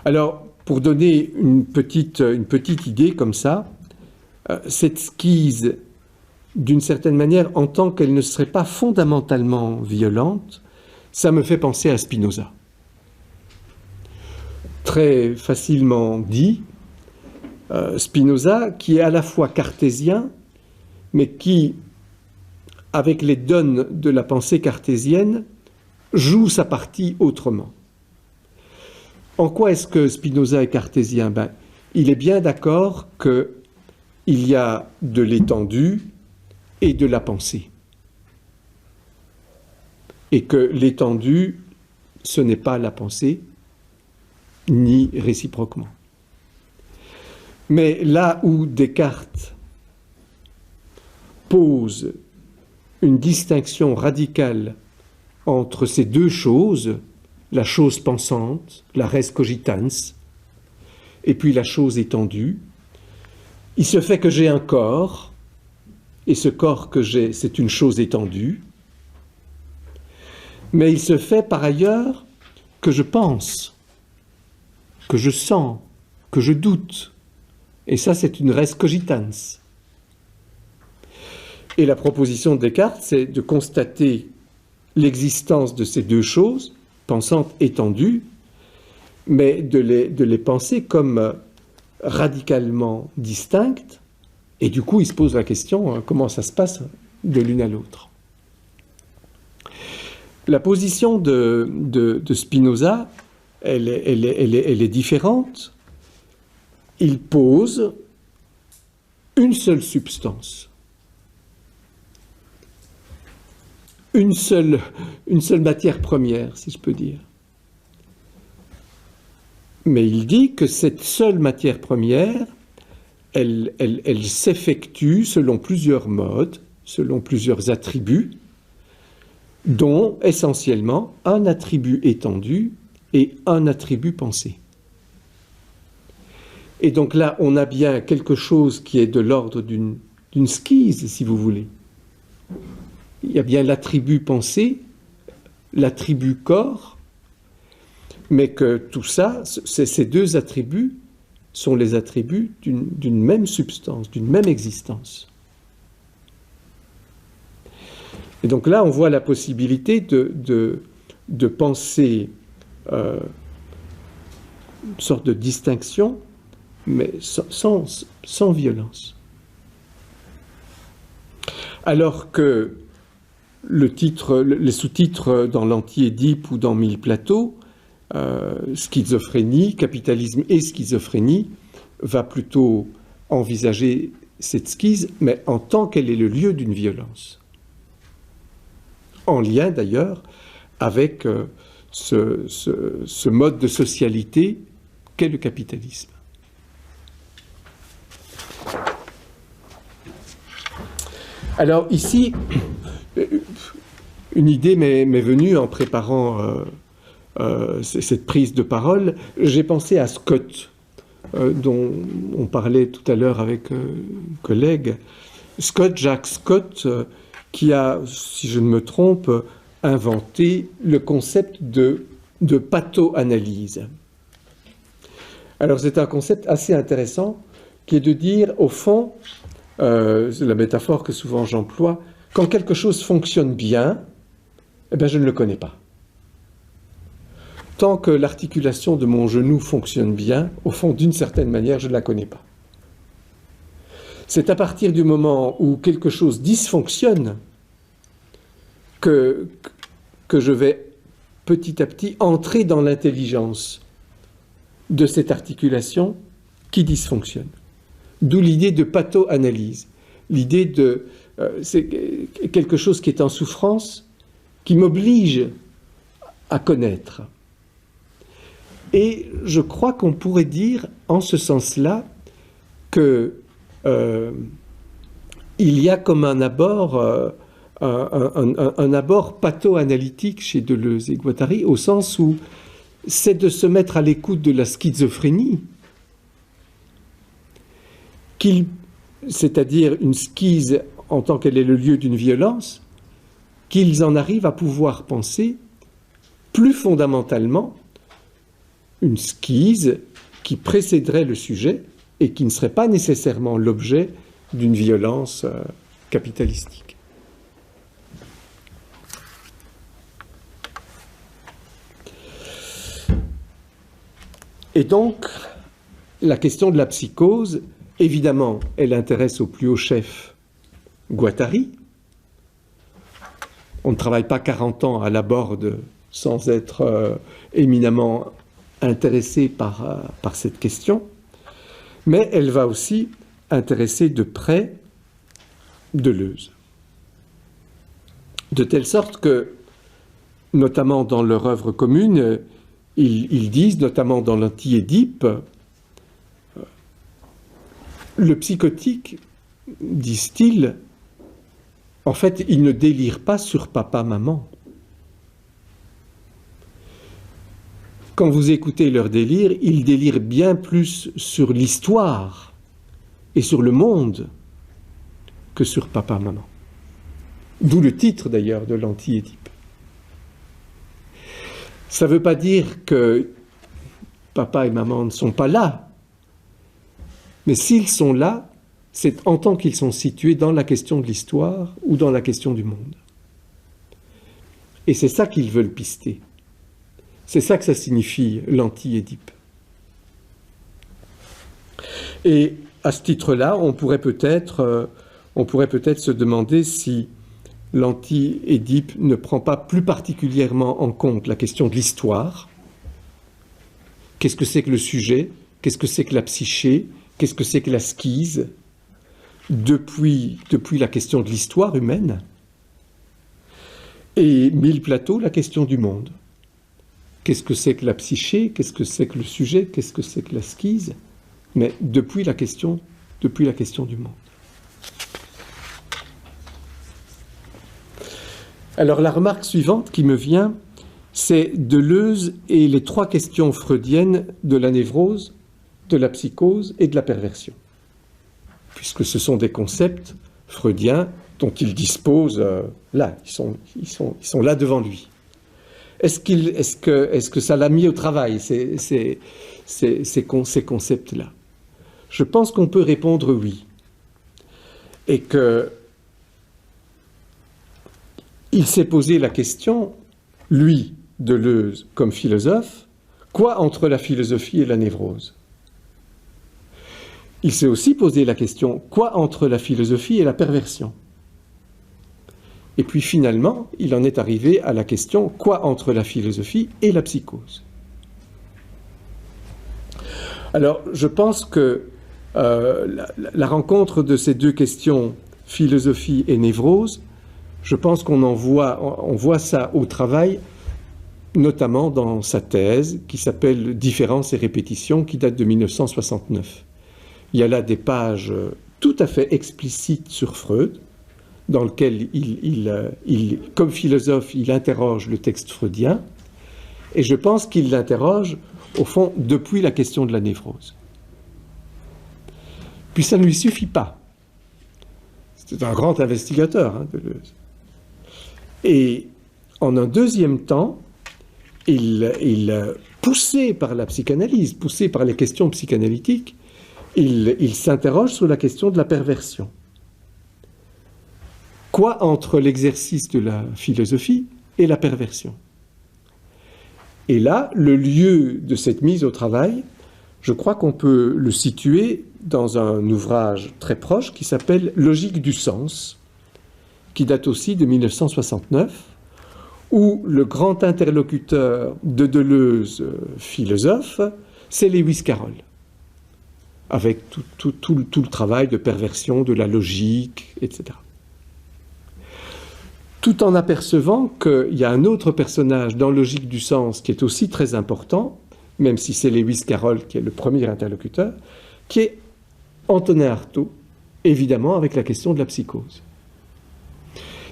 Alors, pour donner une petite idée comme ça, cette skise, d'une certaine manière, en tant qu'elle ne serait pas fondamentalement violente, ça me fait penser à Spinoza. Très facilement dit, Spinoza, qui est à la fois cartésien, mais qui, avec les donnes de la pensée cartésienne, joue sa partie autrement. En quoi est-ce que Spinoza est cartésien? Il est bien d'accord qu'il y a de l'étendue et de la pensée. Et que l'étendue, ce n'est pas la pensée, ni réciproquement. Mais là où Descartes pose une distinction radicale entre ces deux choses, la chose pensante, la res cogitans, et puis la chose étendue, il se fait que j'ai un corps, et ce corps que j'ai, c'est une chose étendue, mais il se fait par ailleurs que je pense, que je sens, que je doute, et ça c'est une res cogitans. Et la proposition de Descartes, c'est de constater l'existence de ces deux choses, pensantes étendues, mais de les penser comme radicalement distinctes, et du coup il se pose la question, comment ça se passe de l'une à l'autre. La position de Spinoza, elle est différente. Il pose une seule substance, une seule matière première, si je peux dire. Mais il dit que cette seule matière première, elle s'effectue selon plusieurs modes, selon plusieurs attributs, dont essentiellement un attribut étendu et un attribut pensé. Et donc là, on a bien quelque chose qui est de l'ordre d'une skise, si vous voulez. Il y a bien l'attribut pensé, l'attribut corps, mais que tout ça, ces deux attributs sont les attributs d'une même substance, d'une même existence. Et donc là, on voit la possibilité de penser une sorte de distinction, mais sans violence. Alors que les sous-titres dans l'Anti-Édipe ou dans Mille plateaux, schizophrénie, capitalisme et schizophrénie, va plutôt envisager cette schise, mais en tant qu'elle est le lieu d'une violence. En lien d'ailleurs avec ce mode de socialité qu'est le capitalisme. Alors ici, une idée m'est venue en préparant cette prise de parole. J'ai pensé à Scott, dont on parlait tout à l'heure avec un collègue. Jacques Scott, qui a, si je ne me trompe, inventé le concept de patho-analyse. Alors c'est un concept assez intéressant qui est de dire, au fond, c'est la métaphore que souvent j'emploie, quand quelque chose fonctionne bien, eh bien je ne le connais pas. Tant que l'articulation de mon genou fonctionne bien, au fond, d'une certaine manière, je ne la connais pas. C'est à partir du moment où quelque chose dysfonctionne que je vais petit à petit entrer dans l'intelligence de cette articulation qui dysfonctionne. D'où l'idée de patho-analyse. L'idée de... c'est quelque chose qui est en souffrance, qui m'oblige à connaître. Et je crois qu'on pourrait dire, en ce sens-là, que il y a comme un abord patho-analytique chez Deleuze et Guattari, au sens où c'est de se mettre à l'écoute de la schizophrénie, c'est-à-dire une schise en tant qu'elle est le lieu d'une violence, qu'ils en arrivent à pouvoir penser plus fondamentalement une schise qui précéderait le sujet et qui ne serait pas nécessairement l'objet d'une violence capitalistique. Et donc, la question de la psychose, évidemment, elle intéresse au plus haut chef Guattari. On ne travaille pas 40 ans à la Borde sans être éminemment intéressé par cette question, mais elle va aussi intéresser de près Deleuze. De telle sorte que, notamment dans leur œuvre commune, ils disent, notamment dans l'Anti-Édipe, le psychotique, disent-ils, en fait, il ne délire pas sur papa-maman. Quand vous écoutez leur délire, ils délirent bien plus sur l'histoire et sur le monde que sur papa-maman. D'où le titre d'ailleurs de l'Anti-Édipe. Ça ne veut pas dire que papa et maman ne sont pas là, mais s'ils sont là, c'est en tant qu'ils sont situés dans la question de l'histoire ou dans la question du monde. Et c'est ça qu'ils veulent pister. C'est ça que ça signifie l'Anti-Édipe. Et à ce titre-là, on pourrait peut-être se demander si l'Anti-Édipe ne prend pas plus particulièrement en compte la question de l'histoire. Qu'est-ce que c'est que le sujet? Qu'est-ce que c'est que la psyché? Qu'est-ce que c'est que la skise? Depuis la question de l'histoire humaine. Et Mille Plateau, la question du monde. Qu'est-ce que c'est que la psyché? Qu'est-ce que c'est que le sujet? Qu'est-ce que c'est que la skise? Mais depuis la question du monde. Alors la remarque suivante qui me vient, c'est Deleuze et les 3 questions freudiennes de la névrose, de la psychose et de la perversion. Puisque ce sont des concepts freudiens dont il dispose là, ils sont là devant lui. Est-ce que ça l'a mis au travail, ces concepts-là? Je pense qu'on peut répondre oui. Et que il s'est posé la question, lui, Deleuze, comme philosophe, quoi entre la philosophie et la névrose? Il s'est aussi posé la question, quoi entre la philosophie et la perversion? Et puis finalement, il en est arrivé à la question, quoi entre la philosophie et la psychose? Alors, je pense que la rencontre de ces 2 questions, philosophie et névrose, je pense on voit ça au travail, notamment dans sa thèse qui s'appelle « Différence et répétition » qui date de 1969. Il y a là des pages tout à fait explicites sur Freud, dans lequel comme philosophe, il interroge le texte freudien, et je pense qu'il l'interroge, au fond, depuis la question de la névrose. Puis ça ne lui suffit pas. C'est un grand investigateur, Deleuze. Et en un deuxième temps, poussé par la psychanalyse, poussé par les questions psychanalytiques, il s'interroge sur la question de la perversion. Quoi entre l'exercice de la philosophie et la perversion? Et là, le lieu de cette mise au travail, je crois qu'on peut le situer dans un ouvrage très proche qui s'appelle « Logique du sens », qui date aussi de 1969, où le grand interlocuteur de Deleuze, philosophe, c'est Lewis Carroll, avec tout le travail de perversion, de la logique, etc. Tout en apercevant qu'il y a un autre personnage dans Logique du sens qui est aussi très important, même si c'est Lewis Carroll qui est le premier interlocuteur, qui est Antonin Artaud, évidemment avec la question de la psychose.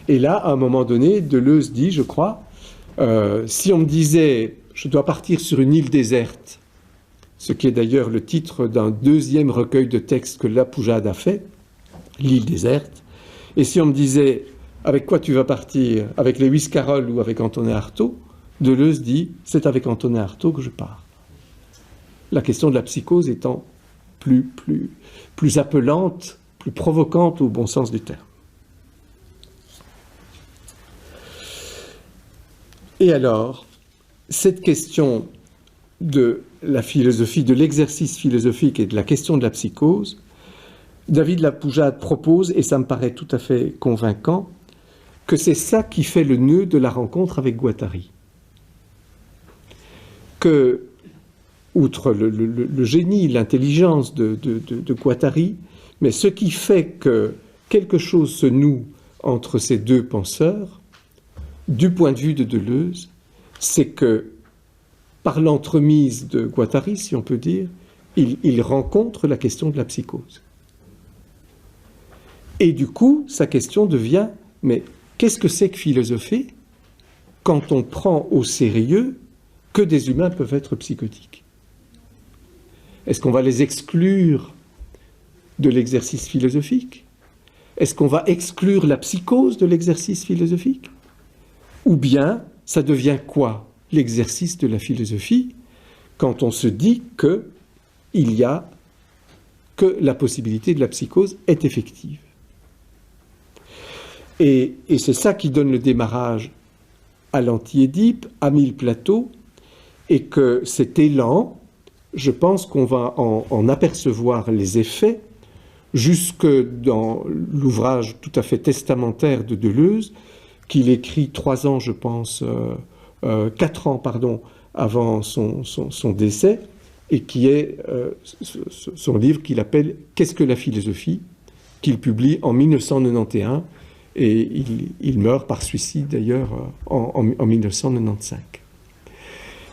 Et là, à un moment donné, Deleuze dit, je crois, si on me disait « je dois partir sur une île déserte », ce qui est d'ailleurs le titre d'un 2e recueil de textes que La Poujade a fait, l'île déserte, et si on me disait « avec quoi tu vas partir, avec Lewis Carroll ou avec Antonin Artaud », Deleuze dit « c'est avec Antonin Artaud que je pars ». La question de la psychose étant plus appelante, plus provocante au bon sens du terme. Et alors, cette question de la philosophie, de l'exercice philosophique et de la question de la psychose, David Lapoujade propose, et ça me paraît tout à fait convaincant, que c'est ça qui fait le nœud de la rencontre avec Guattari. Que, outre le génie, l'intelligence de Guattari, mais ce qui fait que quelque chose se noue entre ces deux penseurs, du point de vue de Deleuze, c'est que, par l'entremise de Guattari, si on peut dire, il rencontre la question de la psychose. Et du coup, sa question devient, mais qu'est-ce que c'est que philosopher quand on prend au sérieux que des humains peuvent être psychotiques? Est-ce qu'on va les exclure de l'exercice philosophique? Est-ce qu'on va exclure la psychose de l'exercice philosophique? Ou bien, ça devient quoi l'exercice de la philosophie quand on se dit que la possibilité de la psychose est effective? Et c'est ça qui donne le démarrage à l'anti-Édipe, à Mille Plateaux, et que cet élan, je pense qu'on va en apercevoir les effets jusque dans l'ouvrage tout à fait testamentaire de Deleuze, qu'il écrit 3 ans, je pense, 4 ans, pardon, avant son décès, et qui est son livre qu'il appelle « Qu'est-ce que la philosophie ?», qu'il publie en 1991, et il meurt par suicide d'ailleurs en 1995.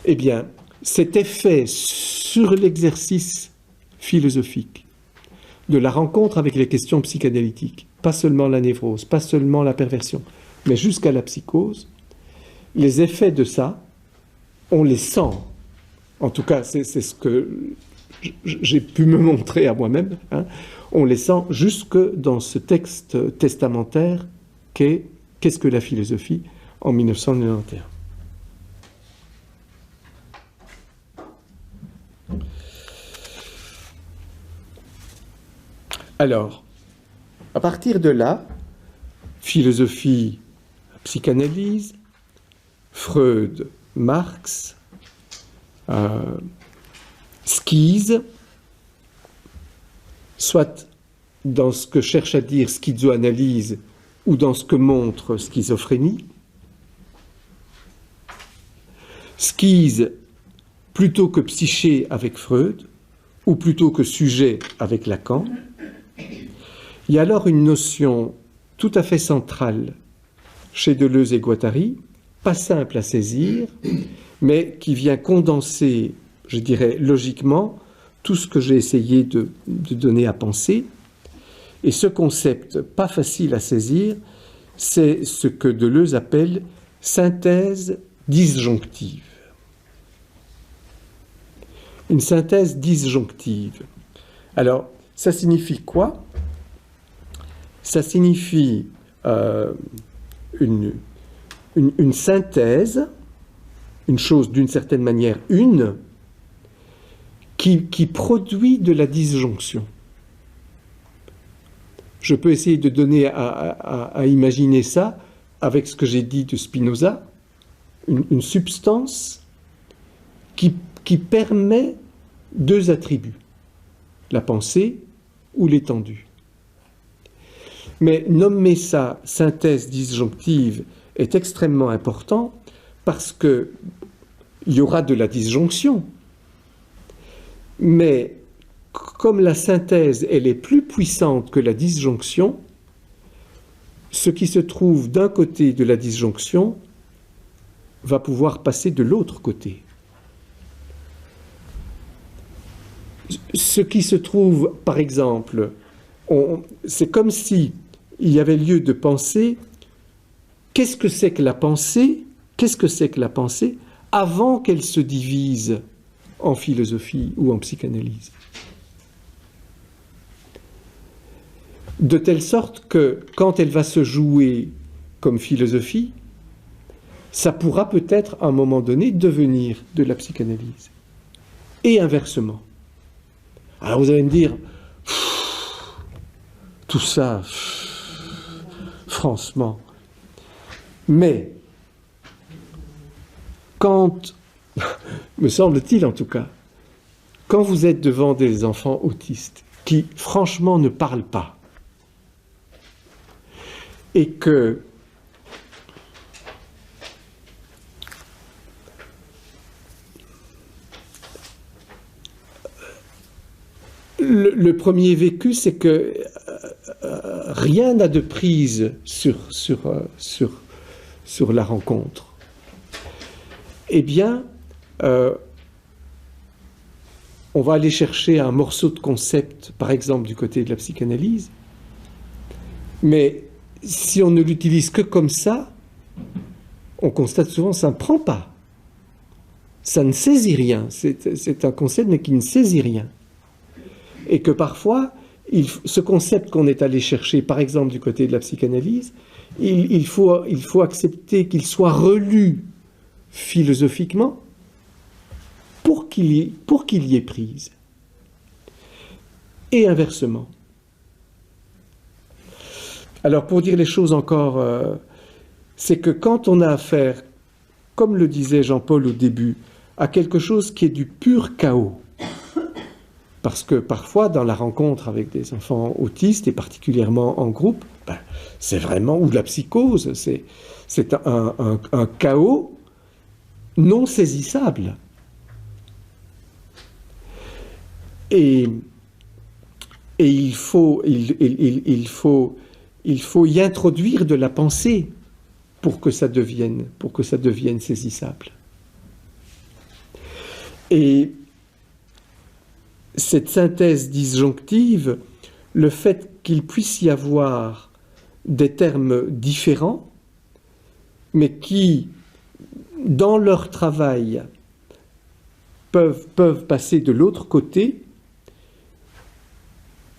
Eh bien, cet effet sur l'exercice philosophique de la rencontre avec les questions psychanalytiques, pas seulement la névrose, pas seulement la perversion, mais jusqu'à la psychose, les effets de ça, on les sent. En tout cas, c'est ce que j'ai pu me montrer à moi-même. On les sent jusque dans ce texte testamentaire qu'est « Qu'est-ce que la philosophie ?» en 1991. Alors, à partir de là, philosophie, psychanalyse, Freud, Marx, Schiz, soit dans ce que cherche à dire schizoanalyse ou dans ce que montre schizophrénie. Schiz plutôt que psyché avec Freud, ou plutôt que sujet avec Lacan. Il y a alors une notion tout à fait centrale chez Deleuze et Guattari, pas simple à saisir, mais qui vient condenser, je dirais logiquement, tout ce que j'ai essayé de donner à penser. Et ce concept pas facile à saisir, c'est ce que Deleuze appelle synthèse disjonctive. Une synthèse disjonctive. Alors, ça signifie quoi? Ça signifie une synthèse, une chose d'une certaine manière une, qui produit de la disjonction. Je peux essayer de donner à imaginer ça avec ce que j'ai dit de Spinoza, une substance qui permet 2 attributs, la pensée ou l'étendue. Mais nommer ça synthèse disjonctive est extrêmement important parce qu'il y aura de la disjonction. Mais comme la synthèse, elle est plus puissante que la disjonction, ce qui se trouve d'un côté de la disjonction va pouvoir passer de l'autre côté. Ce qui se trouve, par exemple, c'est comme si il y avait lieu de penser qu'est-ce que c'est que la pensée, avant qu'elle se divise en philosophie ou en psychanalyse. De telle sorte que quand elle va se jouer comme philosophie, ça pourra peut-être à un moment donné devenir de la psychanalyse. Et inversement. Alors vous allez me dire, tout ça, franchement. Mais, quand me semble-t-il en tout cas, quand vous êtes devant des enfants autistes qui franchement ne parlent pas, et que le premier vécu, c'est que rien n'a de prise sur la rencontre. Eh bien, on va aller chercher un morceau de concept, par exemple du côté de la psychanalyse, mais si on ne l'utilise que comme ça, on constate souvent que ça ne prend pas. Ça ne saisit rien. C'est un concept, mais qui ne saisit rien. Et que parfois, ce concept qu'on est allé chercher, par exemple du côté de la psychanalyse, il faut accepter qu'il soit relu philosophiquement pour qu'il y ait prise. Et inversement. Alors pour dire les choses encore, c'est que quand on a affaire, comme le disait Jean-Paul au début, à quelque chose qui est du pur chaos, parce que parfois dans la rencontre avec des enfants autistes, et particulièrement en groupe, c'est vraiment, ou de la psychose, c'est un chaos non saisissable. Et il faut y introduire de la pensée pour que ça devienne saisissable. Et cette synthèse disjonctive, le fait qu'il puisse y avoir des termes différents, mais qui, dans leur travail, peuvent passer de l'autre côté,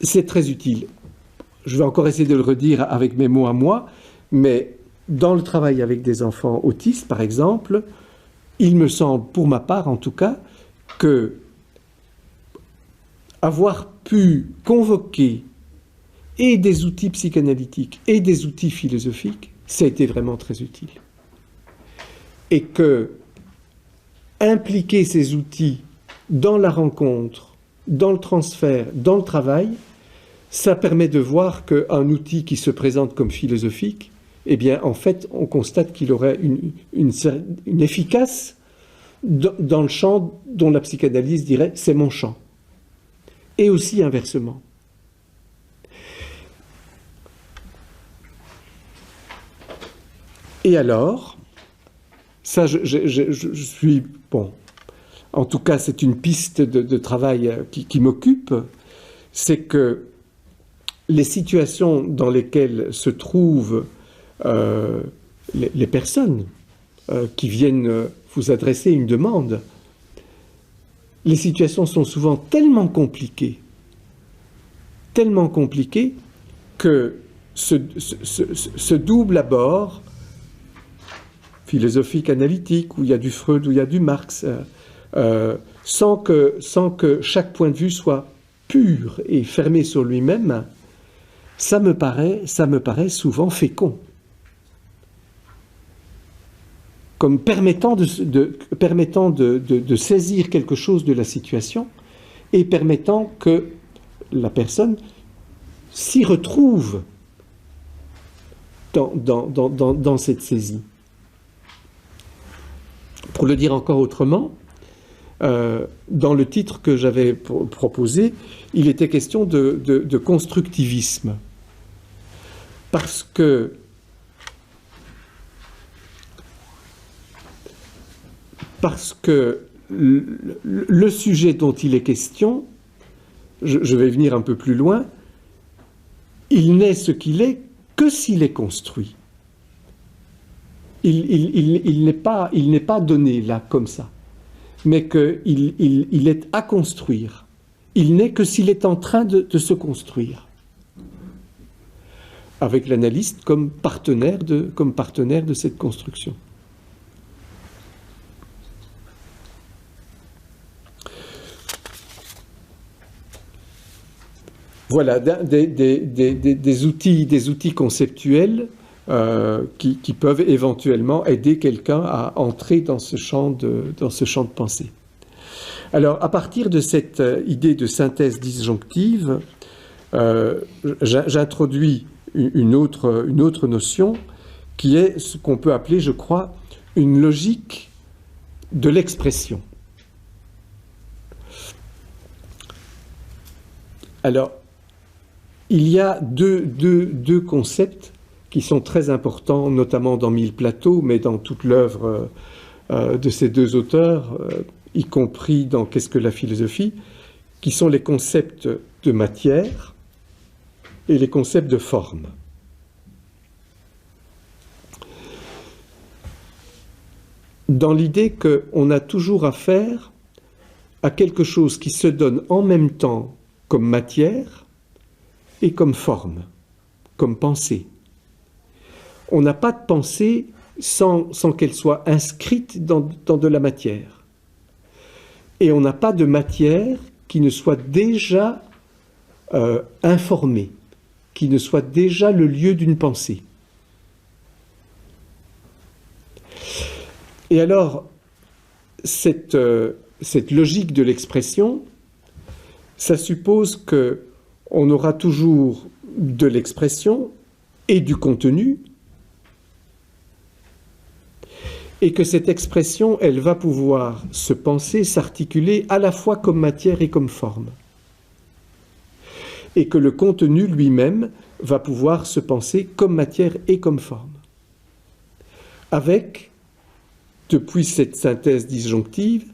c'est très utile. Je vais encore essayer de le redire avec mes mots à moi, mais dans le travail avec des enfants autistes, par exemple, il me semble, pour ma part en tout cas, que avoir pu convoquer et des outils psychanalytiques et des outils philosophiques, ça a été vraiment très utile. Et que impliquer ces outils dans la rencontre, dans le transfert, dans le travail, ça permet de voir qu'un outil qui se présente comme philosophique, eh bien, en fait, on constate qu'il aurait une efficace dans le champ dont la psychanalyse dirait « c'est mon champ ». Et aussi inversement. Et alors, ça, je suis... Bon, en tout cas, c'est une piste de travail qui m'occupe, c'est que les situations dans lesquelles se trouvent les personnes qui viennent vous adresser une demande, les situations sont souvent tellement compliquées que ce double abord philosophique, analytique, où il y a du Freud, où il y a du Marx, sans que chaque point de vue soit pur et fermé sur lui-même, ça me paraît souvent fécond. Comme permettant de saisir quelque chose de la situation et permettant que la personne s'y retrouve dans cette saisie. Pour le dire encore autrement, dans le titre que j'avais proposé, il était question de constructivisme. Parce que le sujet dont il est question, je vais venir un peu plus loin, il n'est ce qu'il est que s'il est construit. Il n'est pas donné là comme ça, mais qu'il est à construire. Il n'est que s'il est en train de se construire, avec l'analyste comme partenaire de cette construction. Voilà, des outils conceptuels qui peuvent éventuellement aider quelqu'un à entrer dans ce champ de pensée. Alors, à partir de cette idée de synthèse disjonctive, j'introduis une autre notion qui est ce qu'on peut appeler, je crois, une logique de l'expression. Alors, il y a deux concepts qui sont très importants, notamment dans Mille plateaux, mais dans toute l'œuvre de ces deux auteurs, y compris dans Qu'est-ce que la philosophie, qui sont les concepts de matière et les concepts de forme. Dans l'idée qu'on a toujours affaire à quelque chose qui se donne en même temps comme matière et comme forme, comme pensée. On n'a pas de pensée sans qu'elle soit inscrite dans de la matière. Et on n'a pas de matière qui ne soit déjà informée, qui ne soit déjà le lieu d'une pensée. Et alors, cette logique de l'expression, ça suppose qu'on aura toujours de l'expression et du contenu, et que cette expression, elle va pouvoir se penser, s'articuler à la fois comme matière et comme forme. Et que le contenu lui-même va pouvoir se penser comme matière et comme forme. Avec, depuis cette synthèse disjonctive,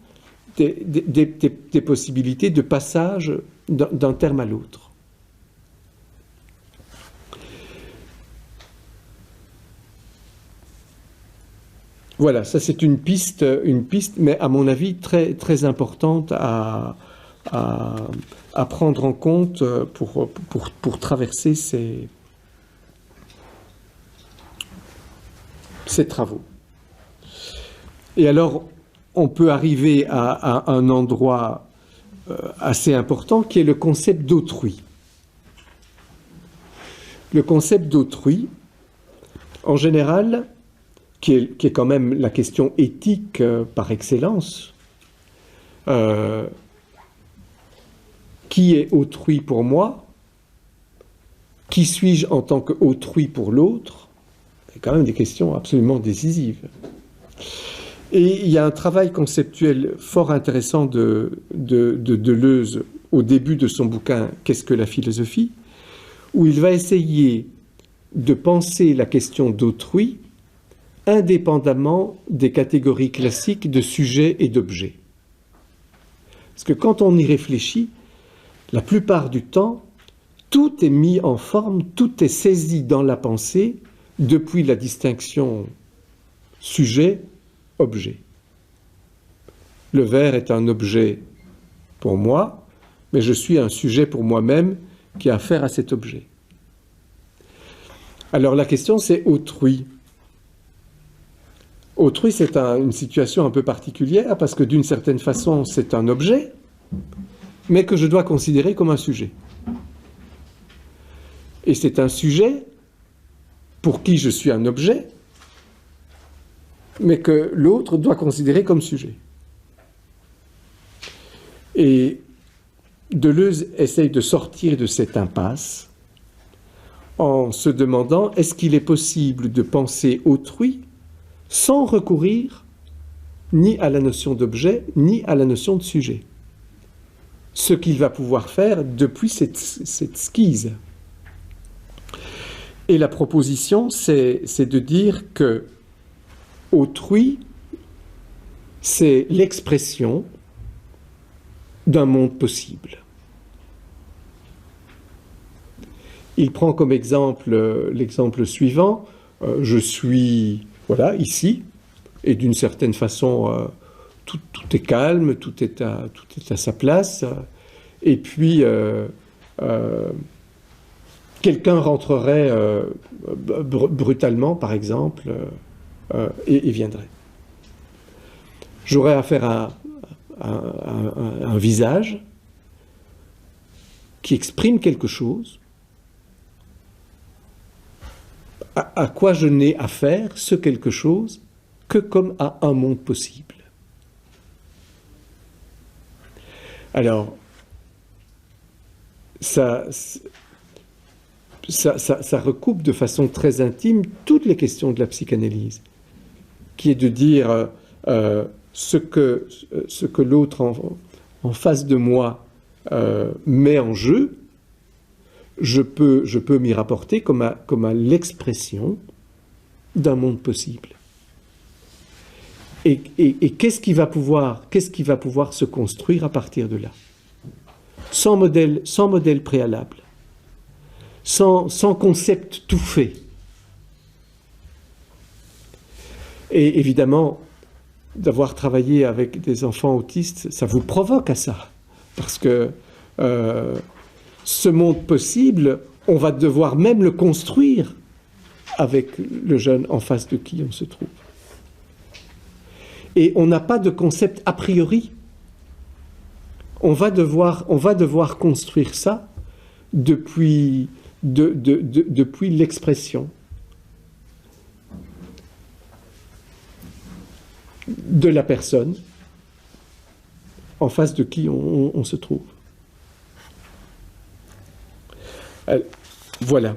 des possibilités de passage d'un terme à l'autre. Voilà, ça c'est une piste, mais à mon avis très, très importante à prendre en compte pour traverser ces travaux. Et alors, on peut arriver à un endroit assez important qui est le concept d'autrui. Le concept d'autrui, en général, qui est quand même la question éthique par excellence, qui est autrui pour moi? Qui suis-je en tant qu'autrui pour l'autre? C'est quand même des questions absolument décisives. Et il y a un travail conceptuel fort intéressant de Deleuze au début de son bouquin « Qu'est-ce que la philosophie ?», où il va essayer de penser la question d'autrui indépendamment des catégories classiques de sujet et d'objet. Parce que quand on y réfléchit, la plupart du temps, tout est mis en forme, tout est saisi dans la pensée depuis la distinction sujet-objet. Le verre est un objet pour moi, mais je suis un sujet pour moi-même qui a affaire à cet objet. Alors la question c'est autrui. Autrui, c'est une situation un peu particulière parce que d'une certaine façon, c'est un objet, mais que je dois considérer comme un sujet. Et c'est un sujet pour qui je suis un objet, mais que l'autre doit considérer comme sujet. Et Deleuze essaye de sortir de cette impasse en se demandant est-ce qu'il est possible de penser autrui sans recourir ni à la notion d'objet, ni à la notion de sujet. Ce qu'il va pouvoir faire depuis cette skise. Et la proposition, c'est de dire que autrui, c'est l'expression d'un monde possible. Il prend comme exemple l'exemple suivant, je suis... Voilà, ici, et d'une certaine façon, tout est calme, tout est à sa place, et puis quelqu'un rentrerait brutalement, par exemple, et viendrait. J'aurais affaire à un visage qui exprime quelque chose, à quoi je n'ai affaire, ce quelque chose, que comme à un monde possible. Alors, ça recoupe de façon très intime toutes les questions de la psychanalyse, qui est de dire ce que l'autre en face de moi met en jeu, je peux m'y rapporter comme à l'expression d'un monde possible. Et qu'est-ce qui va pouvoir se construire à partir de là, sans modèle préalable, sans concept tout fait. Et évidemment, d'avoir travaillé avec des enfants autistes, ça vous provoque à ça, parce que ce monde possible, on va devoir même le construire avec le jeune en face de qui on se trouve. Et on n'a pas de concept a priori. On va devoir construire ça depuis l'expression de la personne en face de qui on se trouve. Voilà.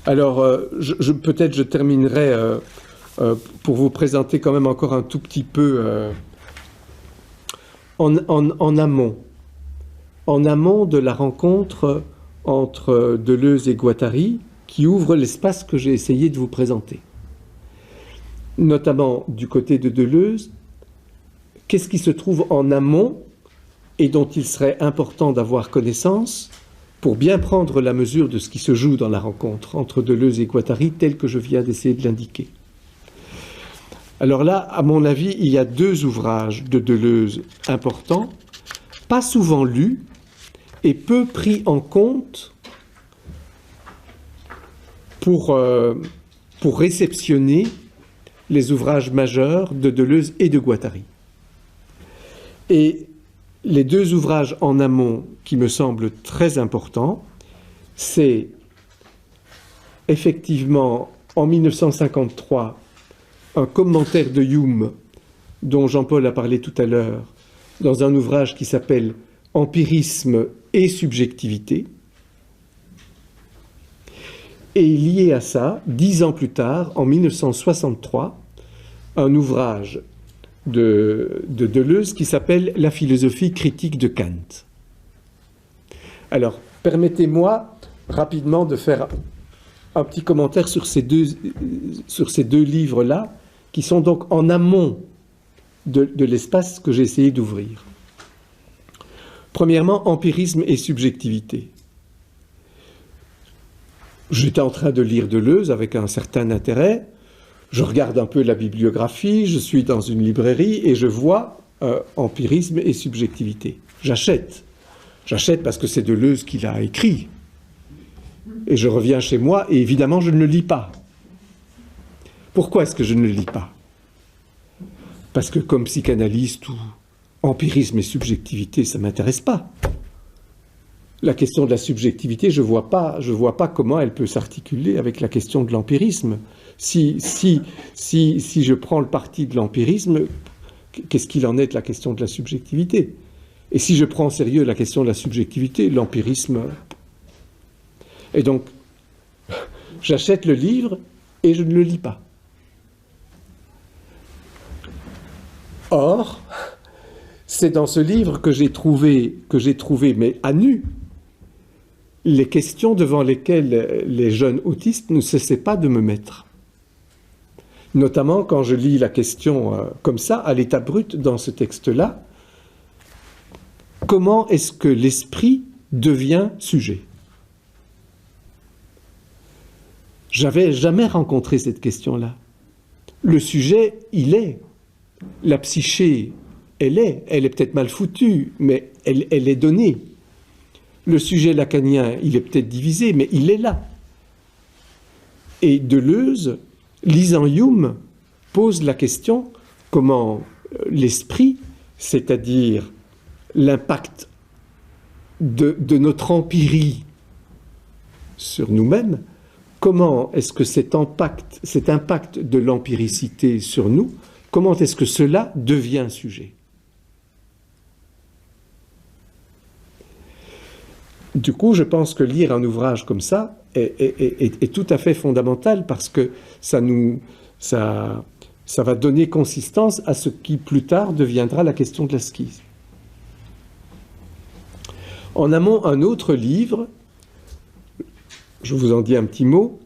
Alors, peut-être je terminerai pour vous présenter quand même encore un tout petit peu en amont de la rencontre entre Deleuze et Guattari, qui ouvre l'espace que j'ai essayé de vous présenter. Notamment du côté de Deleuze, qu'est-ce qui se trouve en amont et dont il serait important d'avoir connaissance pour bien prendre la mesure de ce qui se joue dans la rencontre entre Deleuze et Guattari, tel que je viens d'essayer de l'indiquer. Alors là, à mon avis, il y a deux ouvrages de Deleuze importants, pas souvent lus et peu pris en compte pour réceptionner les ouvrages majeurs de Deleuze et de Guattari. Et les deux ouvrages en amont qui me semblent très importants, c'est effectivement en 1953 un commentaire de Hume dont Jean-Paul a parlé tout à l'heure dans un ouvrage qui s'appelle « Empirisme et subjectivité ». Et lié à ça, 10 ans plus tard, en 1963, un ouvrage de Deleuze qui s'appelle « La philosophie critique de Kant ». Alors, permettez-moi rapidement de faire un petit commentaire sur ces deux livres-là, qui sont donc en amont de l'espace que j'ai essayé d'ouvrir. Premièrement, empirisme et subjectivité. J'étais en train de lire Deleuze avec un certain intérêt. Je regarde un peu la bibliographie, je suis dans une librairie et je vois empirisme et subjectivité. J'achète. J'achète parce que c'est Deleuze qui l'a écrit. Et je reviens chez moi et évidemment je ne le lis pas. Pourquoi est-ce que je ne le lis pas? Parce que comme psychanalyste ou empirisme et subjectivité, ça ne m'intéresse pas. La question de la subjectivité, je vois pas comment elle peut s'articuler avec la question de l'empirisme. Si je prends le parti de l'empirisme, qu'est-ce qu'il en est de la question de la subjectivité? Et si je prends en sérieux la question de la subjectivité, l'empirisme... Et donc, j'achète le livre et je ne le lis pas. Or, c'est dans ce livre que j'ai trouvé, mais à nu, les questions devant lesquelles les jeunes autistes ne cessaient pas de me mettre. Notamment quand je lis la question comme ça, à l'état brut, dans ce texte-là, comment est-ce que l'esprit devient sujet? J'avais jamais rencontré cette question-là. Le sujet, il est. La psyché, elle est peut-être mal foutue, mais elle est donnée. Le sujet lacanien, il est peut-être divisé, mais il est là. Et Deleuze, lisant Hume, pose la question comment l'esprit, c'est-à-dire l'impact de notre empirie sur nous-mêmes, comment est-ce que cet impact de l'empiricité sur nous, comment est-ce que cela devient sujet? Du coup, je pense que lire un ouvrage comme ça est tout à fait fondamental parce que ça va donner consistance à ce qui plus tard deviendra la question de l'ascétisme. En amont, un autre livre, je vous en dis un petit mot,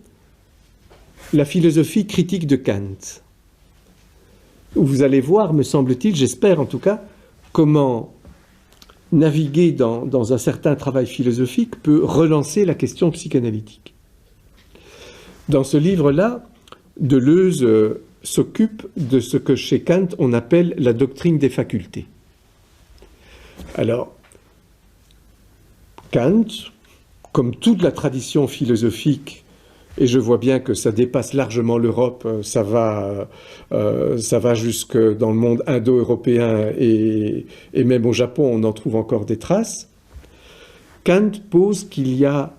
La philosophie critique de Kant, où vous allez voir, me semble-t-il, j'espère en tout cas, comment naviguer dans un certain travail philosophique peut relancer la question psychanalytique. Dans ce livre-là, Deleuze s'occupe de ce que chez Kant on appelle la doctrine des facultés. Alors, Kant, comme toute la tradition philosophique, et je vois bien que ça dépasse largement l'Europe, ça va jusque dans le monde indo-européen et même au Japon, on en trouve encore des traces. Kant pose qu'il y a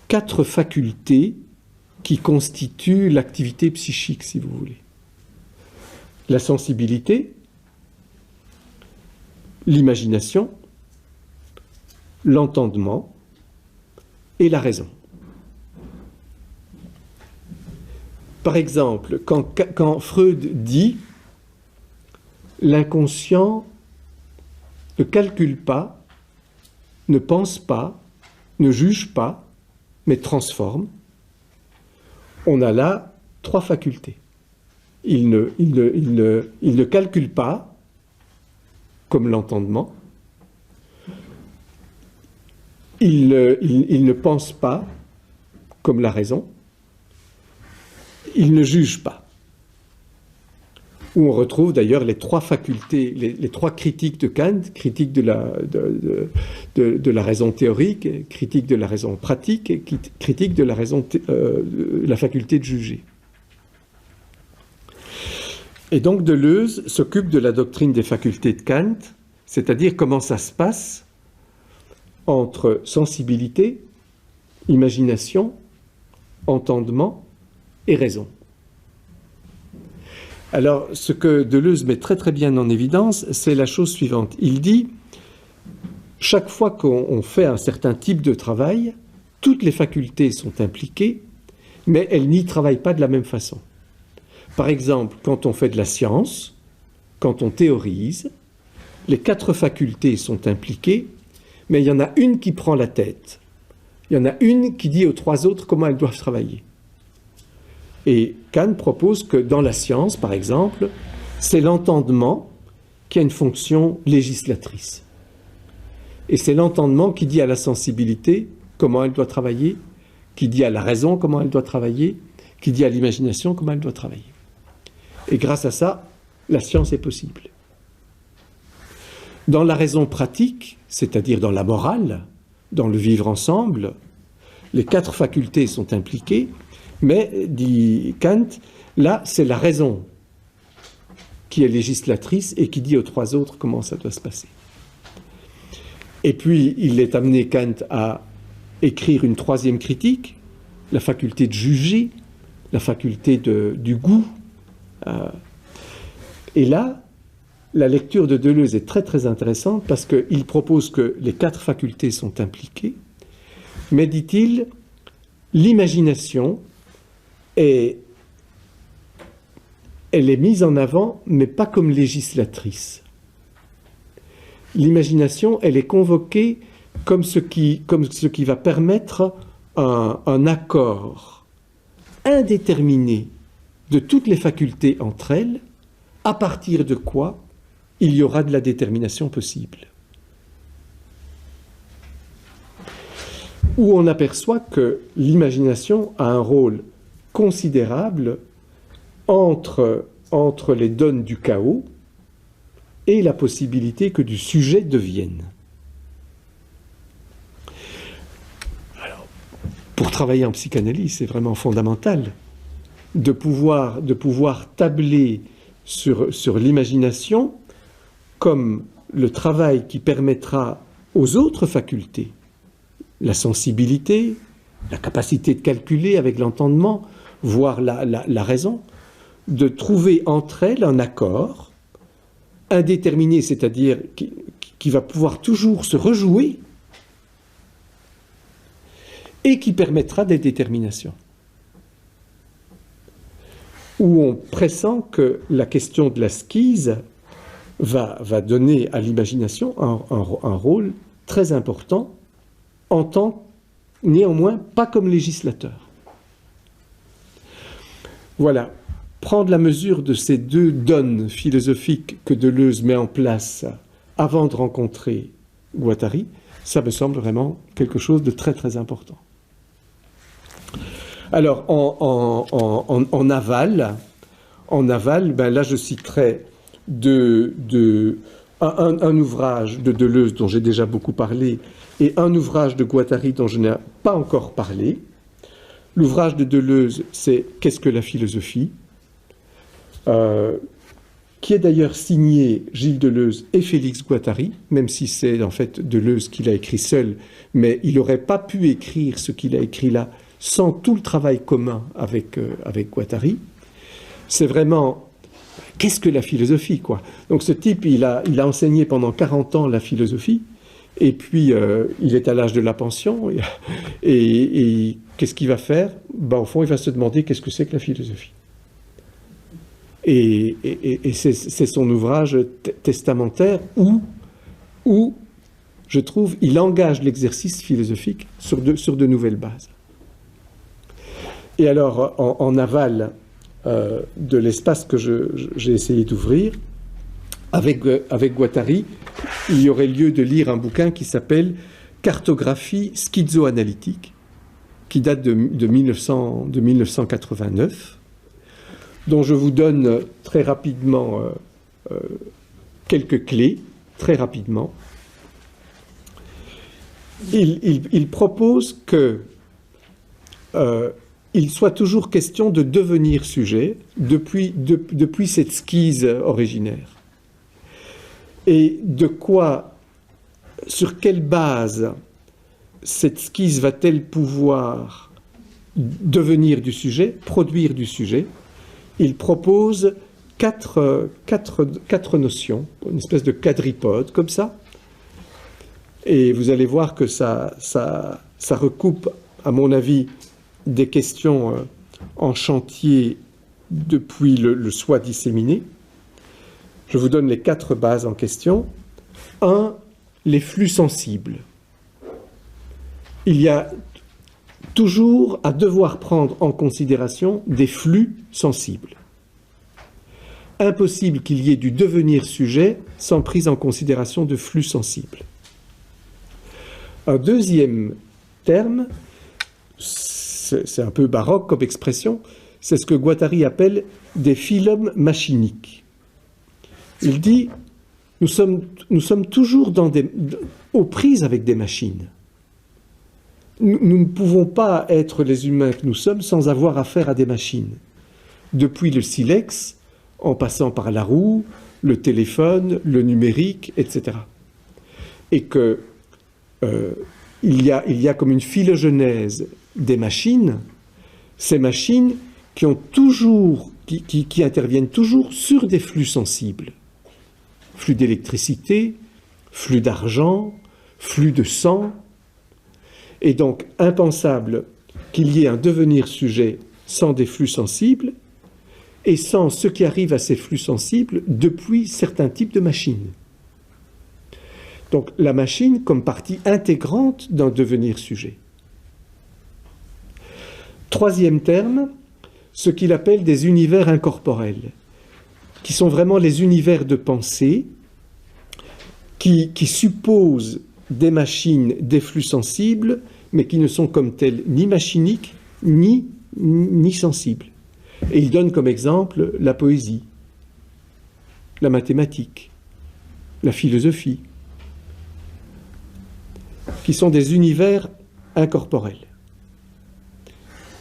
4 facultés qui constituent l'activité psychique, si vous voulez. La sensibilité, l'imagination, l'entendement et la raison. Par exemple, quand Freud dit « l'inconscient ne calcule pas, ne pense pas, ne juge pas, mais transforme », on a là 3 facultés. Il ne calcule pas, comme l'entendement. Il ne pense pas, comme la raison. Il ne juge pas. Où on retrouve d'ailleurs les 3 facultés, les 3 critiques de Kant, critique de la raison théorique, critique de la raison pratique, et critique de la faculté de juger. Et donc Deleuze s'occupe de la doctrine des facultés de Kant, c'est-à-dire comment ça se passe entre sensibilité, imagination, entendement et raison. Alors, ce que Deleuze met très très bien en évidence, c'est la chose suivante. Il dit, chaque fois qu'on fait un certain type de travail, toutes les facultés sont impliquées, mais elles n'y travaillent pas de la même façon. Par exemple, quand on fait de la science, quand on théorise, les 4 facultés sont impliquées, mais il y en a une qui prend la tête. Il y en a une qui dit aux 3 autres comment elles doivent travailler. Et Kant propose que dans la science, par exemple, c'est l'entendement qui a une fonction législatrice. Et c'est l'entendement qui dit à la sensibilité comment elle doit travailler, qui dit à la raison comment elle doit travailler, qui dit à l'imagination comment elle doit travailler. Et grâce à ça, la science est possible. Dans la raison pratique, c'est-à-dire dans la morale, dans le vivre ensemble, les 4 facultés sont impliquées, mais, dit Kant, là, c'est la raison qui est législatrice et qui dit aux 3 autres comment ça doit se passer. Et puis, il est amené, Kant, à écrire une 3e critique, la faculté de juger, la faculté du goût. Et là, la lecture de Deleuze est très très intéressante parce qu'il propose que les 4 facultés sont impliquées, mais, dit-il, l'imagination, elle est mise en avant, mais pas comme législatrice. L'imagination, elle est convoquée comme ce qui va permettre un accord indéterminé de toutes les facultés entre elles, à partir de quoi il y aura de la détermination possible. Où on aperçoit que l'imagination a un rôle considérable entre les donnes du chaos et la possibilité que du sujet devienne. Alors, pour travailler en psychanalyse, c'est vraiment fondamental de pouvoir tabler sur l'imagination comme le travail qui permettra aux autres facultés, la sensibilité, la capacité de calculer avec l'entendement, voire la raison, de trouver entre elles un accord indéterminé, c'est-à-dire qui va pouvoir toujours se rejouer et qui permettra des déterminations. Où on pressent que la question de la skise va donner à l'imagination un rôle très important, en tant néanmoins pas comme législateur. Voilà, prendre la mesure de ces deux donnes philosophiques que Deleuze met en place avant de rencontrer Guattari, ça me semble vraiment quelque chose de très très important. Alors, en aval, ben là je citerai un ouvrage de Deleuze dont j'ai déjà beaucoup parlé et un ouvrage de Guattari dont je n'ai pas encore parlé. L'ouvrage de Deleuze, c'est « Qu'est-ce que la philosophie ?» qui est d'ailleurs signé Gilles Deleuze et Félix Guattari, même si c'est en fait Deleuze qui l'a écrit seul, mais il n'aurait pas pu écrire ce qu'il a écrit là sans tout le travail commun avec Guattari. C'est vraiment, qu'est-ce que la philosophie, quoi? Donc ce type, il a enseigné pendant 40 ans la philosophie, et puis il est à l'âge de la pension, et qu'est-ce qu'il va faire? Ben, au fond, il va se demander qu'est-ce que c'est que la philosophie. Et c'est son ouvrage testamentaire où, je trouve, il engage l'exercice philosophique sur de nouvelles bases. Et alors, en aval de l'espace que j'ai essayé d'ouvrir, avec Guattari, il y aurait lieu de lire un bouquin qui s'appelle « Cartographie schizoanalytique », qui date de 1989, dont je vous donne très rapidement quelques clés, très rapidement. Il propose que il soit toujours question de devenir sujet depuis cette skise originaire. Et de quoi, sur quelle base cette skise va-t-elle pouvoir devenir du sujet, produire du sujet? Il propose quatre notions, une espèce de quadripode comme ça. Et vous allez voir que ça recoupe, à mon avis, des questions en chantier depuis le soi disséminé. Je vous donne les 4 bases en question. 1. Les flux sensibles. Il y a toujours à devoir prendre en considération des flux sensibles. Impossible qu'il y ait du devenir sujet sans prise en considération de flux sensibles. Un deuxième terme, c'est un peu baroque comme expression, c'est ce que Guattari appelle des phylums machiniques. Il dit, nous sommes toujours aux prises avec des machines. Nous ne pouvons pas être les humains que nous sommes sans avoir affaire à des machines. Depuis le silex, en passant par la roue, le téléphone, le numérique, etc. Et que il y a comme une phylogenèse des machines, ces machines qui interviennent toujours sur des flux sensibles. Flux d'électricité, flux d'argent, flux de sang. Et donc, impensable qu'il y ait un devenir sujet sans des flux sensibles et sans ce qui arrive à ces flux sensibles depuis certains types de machines. Donc, la machine comme partie intégrante d'un devenir sujet. Troisième terme, ce qu'il appelle des univers incorporels, qui sont vraiment les univers de pensée qui supposent des machines, des flux sensibles, mais qui ne sont comme tels ni machiniques, ni sensibles. Et il donne comme exemple la poésie, la mathématique, la philosophie, qui sont des univers incorporels.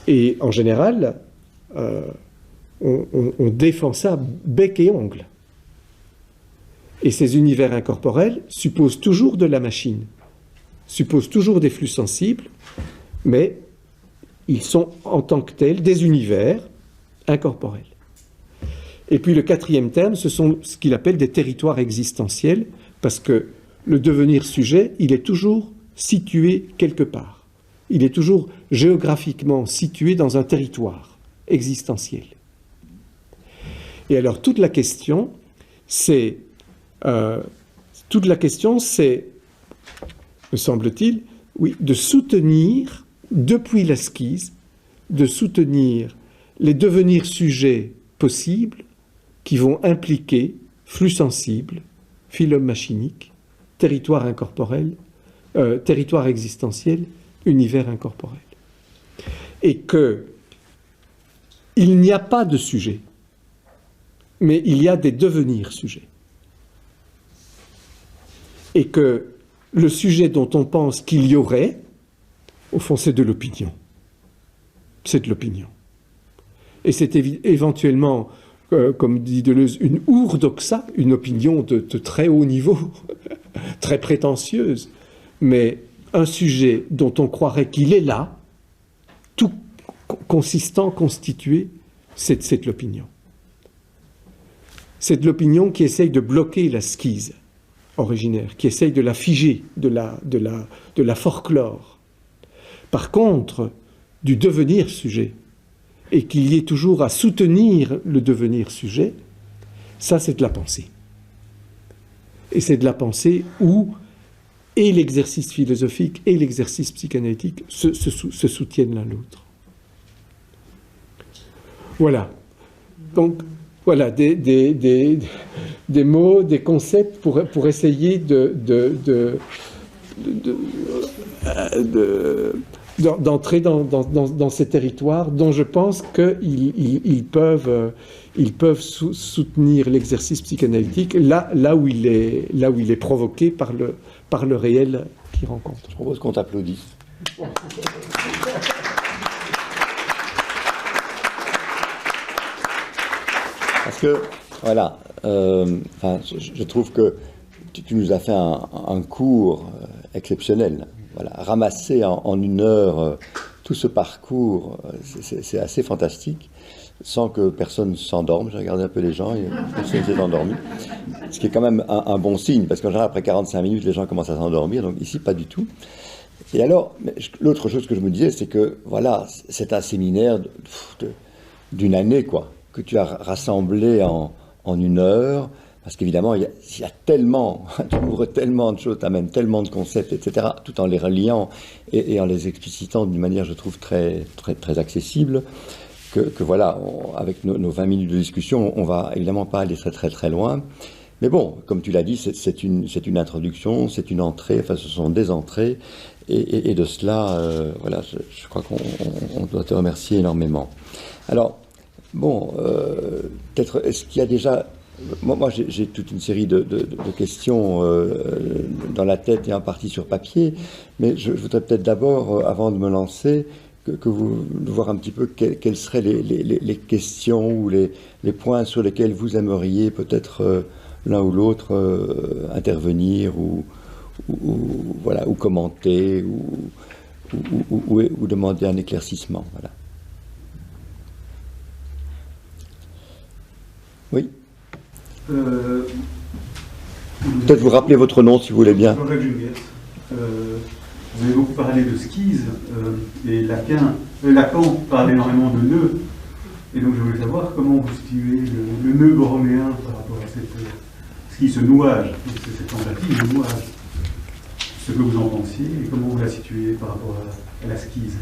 Et en général, on défend ça bec et ongle. Et ces univers incorporels supposent toujours de la machine, supposent toujours des flux sensibles, mais ils sont en tant que tels des univers incorporels. Et puis le quatrième terme, ce sont ce qu'il appelle des territoires existentiels, parce que le devenir sujet, il est toujours situé quelque part. Il est toujours géographiquement situé dans un territoire existentiel. Et alors toute la question, c'est, me semble-t-il, oui, de soutenir, depuis la skise, de soutenir les devenirs sujets possibles qui vont impliquer flux sensible, phylum machinique, territoire incorporel, territoire existentiel, univers incorporel. Et que il n'y a pas de sujet, mais il y a des devenirs sujets. Et que le sujet dont on pense qu'il y aurait, au fond, c'est de l'opinion. C'est de l'opinion. Et c'est éventuellement, comme dit Deleuze, une ourdoxa, une opinion de très haut niveau, très prétentieuse, mais un sujet dont on croirait qu'il est là, tout consistant, constitué, c'est de l'opinion. C'est de l'opinion qui essaye de bloquer la skise originaire, qui essaye de la figer, de la forclore. Par contre, du devenir sujet, et qu'il y ait toujours à soutenir le devenir sujet, ça c'est de la pensée. Et c'est de la pensée où et l'exercice philosophique et l'exercice psychanalytique se soutiennent l'un l'autre. Voilà. Donc, voilà, des mots, des concepts pour essayer d'entrer dans ces territoires dont je pense qu'ils peuvent soutenir l'exercice psychanalytique là où il est provoqué par le réel qu'il rencontre. Je propose qu'on t'applaudisse. Parce que, voilà, je trouve que tu nous as fait un cours exceptionnel. Voilà, ramasser en une heure tout ce parcours, c'est assez fantastique, sans que personne s'endorme. J'ai regardé un peu les gens, et personne s'est endormi. Ce qui est quand même un bon signe, parce qu'en général, après 45 minutes, les gens commencent à s'endormir, donc ici, pas du tout. Et alors, l'autre chose que je me disais, c'est que, voilà, c'est un séminaire d'une année, quoi, que tu as rassemblé en une heure, parce qu'évidemment, il y a tellement, tu ouvres tellement de choses, tu amènes tellement de concepts, etc., tout en les reliant et en les explicitant d'une manière, je trouve, très, très, très accessible, que voilà, avec nos 20 minutes de discussion, on va évidemment pas aller très, très, très loin. Mais bon, comme tu l'as dit, c'est une introduction, c'est une entrée, enfin, ce sont des entrées, et de cela, voilà, je crois qu'on doit te remercier énormément. Alors, bon, peut-être, est-ce qu'il y a déjà... Moi j'ai toute une série de questions dans la tête et en partie sur papier, mais je voudrais peut-être d'abord, avant de me lancer, que vous voir un petit peu quelles seraient les questions ou les points sur lesquels vous aimeriez peut-être l'un ou l'autre intervenir ou commenter ou demander un éclaircissement. Voilà. Oui. Peut-être vous rappeler votre nom si vous voulez bien. Jean-Jacques Juliette. Vous avez beaucoup parlé de skise et Lacan parle énormément de nœuds. Et donc je voulais savoir comment vous situez le nœud borroméen par rapport à ce qui se nouage, cette tentative de nouage. Ce que vous en pensiez et comment vous la situez par rapport à la skise.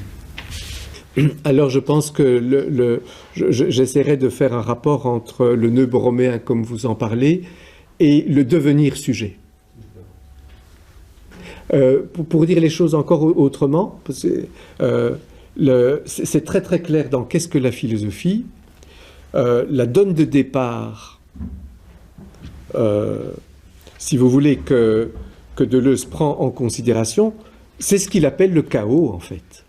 Alors je pense que j'essaierai de faire un rapport entre le nœud borroméen, comme vous en parlez, et le devenir sujet. Pour dire les choses encore autrement, c'est très très clair dans Qu'est-ce que la philosophie. La donne de départ, si vous voulez, que Deleuze prend en considération, c'est ce qu'il appelle le chaos en fait.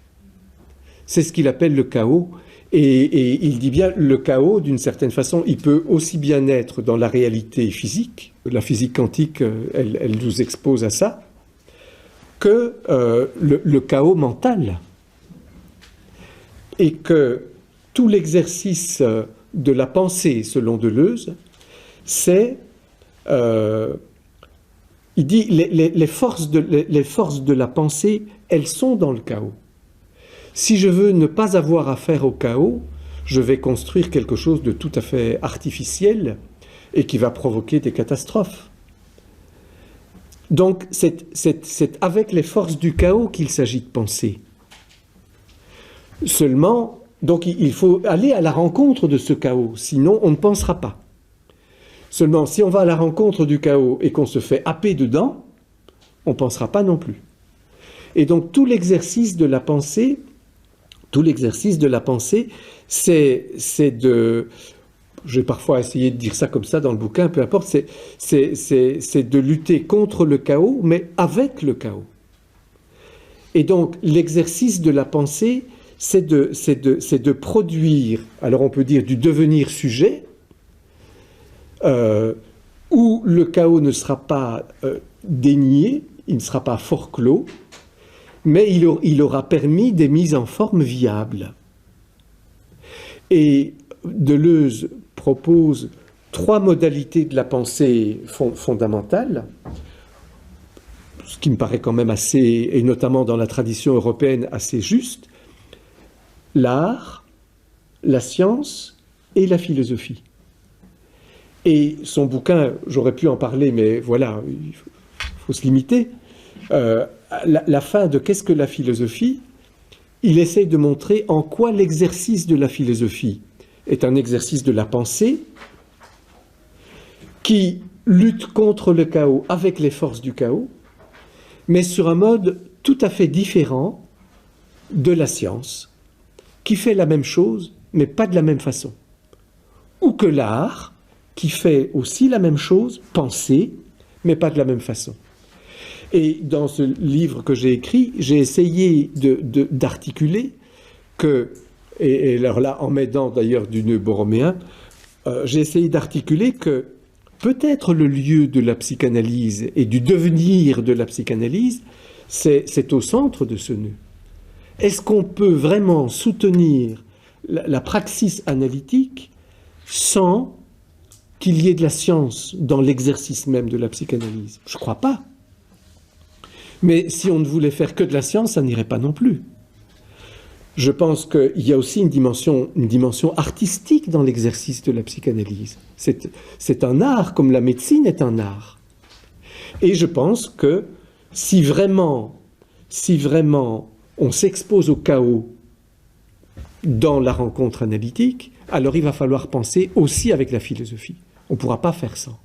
C'est ce qu'il appelle le chaos, et il dit bien le chaos, d'une certaine façon, il peut aussi bien être dans la réalité physique, la physique quantique, elle nous expose à ça, que le chaos mental. Et que tout l'exercice de la pensée, selon Deleuze, c'est, il dit, les forces de la pensée, elles sont dans le chaos. Si je veux ne pas avoir affaire au chaos, je vais construire quelque chose de tout à fait artificiel et qui va provoquer des catastrophes. Donc, c'est avec les forces du chaos qu'il s'agit de penser. Seulement, donc il faut aller à la rencontre de ce chaos, sinon on ne pensera pas. Seulement, si on va à la rencontre du chaos et qu'on se fait happer dedans, on ne pensera pas non plus. Et donc tout l'exercice de la pensée, c'est de... J'ai parfois essayé de dire ça comme ça dans le bouquin, peu importe, c'est de lutter contre le chaos, mais avec le chaos. Et donc l'exercice de la pensée, c'est de produire, alors on peut dire du devenir sujet, où le chaos ne sera pas dénié, il ne sera pas forclos, mais il aura permis des mises en forme viables. Et Deleuze propose 3 modalités de la pensée fondamentales, ce qui me paraît quand même assez, et notamment dans la tradition européenne, assez juste: l'art, la science et la philosophie. Et son bouquin, j'aurais pu en parler, mais voilà, il faut se limiter. La fin de Qu'est-ce que la philosophie? Il essaie de montrer en quoi l'exercice de la philosophie est un exercice de la pensée qui lutte contre le chaos avec les forces du chaos, mais sur un mode tout à fait différent de la science, qui fait la même chose, mais pas de la même façon. Ou que l'art, qui fait aussi la même chose, penser, mais pas de la même façon. Et dans ce livre que j'ai écrit, j'ai essayé d'articuler que, et alors là, en m'aidant d'ailleurs du nœud borroméen, j'ai essayé d'articuler que peut-être le lieu de la psychanalyse et du devenir de la psychanalyse, c'est au centre de ce nœud. Est-ce qu'on peut vraiment soutenir la praxis analytique sans qu'il y ait de la science dans l'exercice même de la psychanalyse? Je ne crois pas. Mais si on ne voulait faire que de la science, ça n'irait pas non plus. Je pense qu'il y a aussi une dimension artistique dans l'exercice de la psychanalyse. C'est un art, comme la médecine est un art. Et je pense que si vraiment on s'expose au chaos dans la rencontre analytique, alors il va falloir penser aussi avec la philosophie. On ne pourra pas faire sans.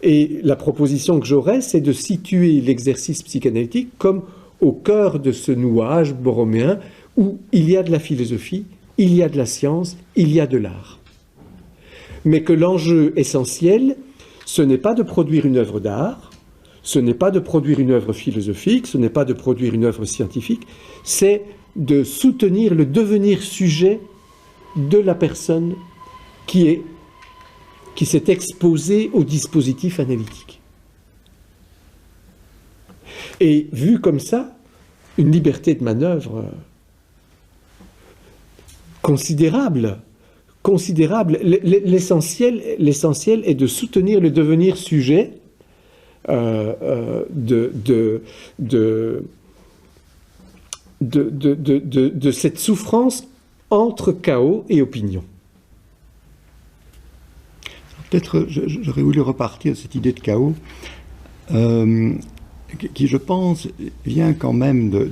Et la proposition que j'aurais, c'est de situer l'exercice psychanalytique comme au cœur de ce nouage borroméen où il y a de la philosophie, il y a de la science, il y a de l'art. Mais que l'enjeu essentiel, ce n'est pas de produire une œuvre d'art, ce n'est pas de produire une œuvre philosophique, ce n'est pas de produire une œuvre scientifique, c'est de soutenir le devenir sujet de la personne qui s'est exposée au dispositif analytique. Et vu comme ça, une liberté de manœuvre considérable. L'essentiel est de soutenir le devenir sujet de cette souffrance entre chaos et opinion. Peut-être j'aurais voulu repartir de cette idée de chaos qui, je pense, vient quand même de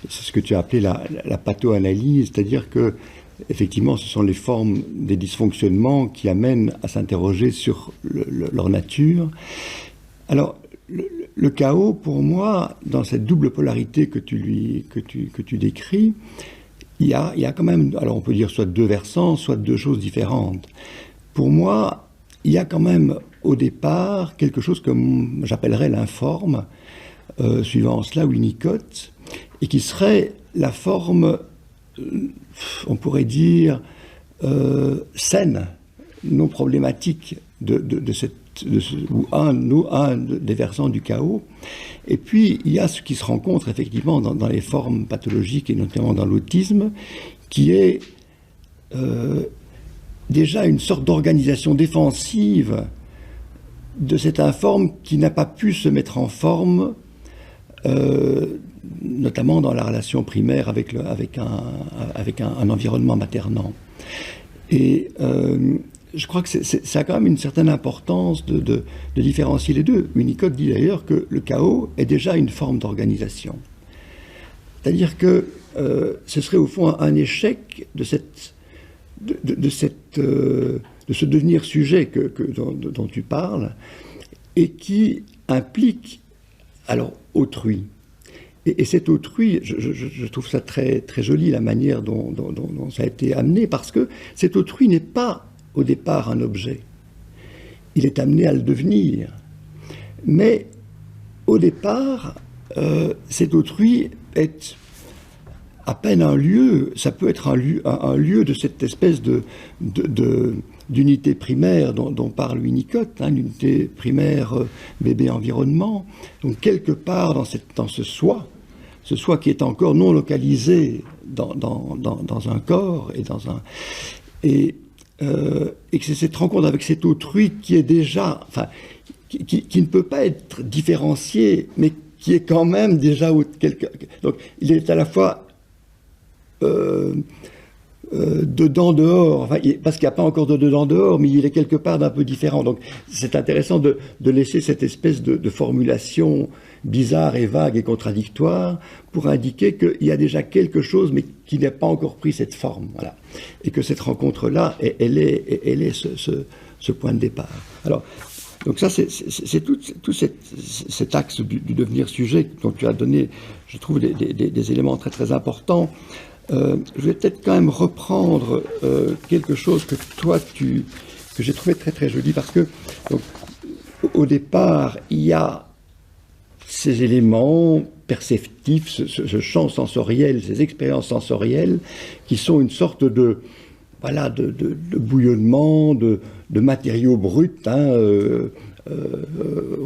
c'est ce que tu as appelé la pathoanalyse, c'est-à-dire que effectivement, ce sont les formes des dysfonctionnements qui amènent à s'interroger sur leur nature. Alors, le chaos, pour moi, dans cette double polarité que tu décris, il y a quand même, alors on peut dire soit 2 versants, soit 2 choses différentes. Pour moi, il y a quand même au départ quelque chose que j'appellerais l'informe, suivant cela Winnicott, et qui serait la forme, on pourrait dire, saine, non problématique ou un des versants du chaos. Et puis, il y a ce qui se rencontre effectivement dans les formes pathologiques, et notamment dans l'autisme, qui est déjà une sorte d'organisation défensive de cet informe qui n'a pas pu se mettre en forme notamment dans la relation primaire avec un environnement maternant. Et je crois que ça a quand même une certaine importance de différencier les deux. Winnicott dit d'ailleurs que le chaos est déjà une forme d'organisation. C'est-à-dire que ce serait au fond un échec de ce devenir sujet dont tu parles, et qui implique alors autrui. Et cet autrui, je trouve ça très, très joli, la manière dont ça a été amené, parce que cet autrui n'est pas au départ un objet. Il est amené à le devenir. Mais au départ, cet autrui est à peine un lieu, ça peut être un lieu de cette espèce d'unité primaire dont parle Winnicott, l'unité primaire bébé-environnement. Donc quelque part dans ce soi qui est encore non localisé dans un corps et que c'est cette rencontre avec cet autrui qui est déjà, enfin, qui ne peut pas être différencié, mais qui est quand même déjà donc il est à la fois dedans, dehors, enfin, parce qu'il n'y a pas encore de dedans, dehors, mais il est quelque part d'un peu différent. Donc c'est intéressant de laisser cette espèce de formulation bizarre et vague et contradictoire pour indiquer qu'il y a déjà quelque chose, mais qui n'a pas encore pris cette forme. Voilà. Et que cette rencontre-là, elle est ce point de départ. Alors, donc ça, c'est tout cet axe du devenir sujet dont tu as donné, je trouve, des éléments très très importants. Je vais peut-être quand même reprendre quelque chose que j'ai trouvé très très joli, parce que donc, au départ, il y a ces éléments perceptifs, ce champ sensoriel, ces expériences sensorielles, qui sont une sorte de bouillonnement, de matériaux bruts.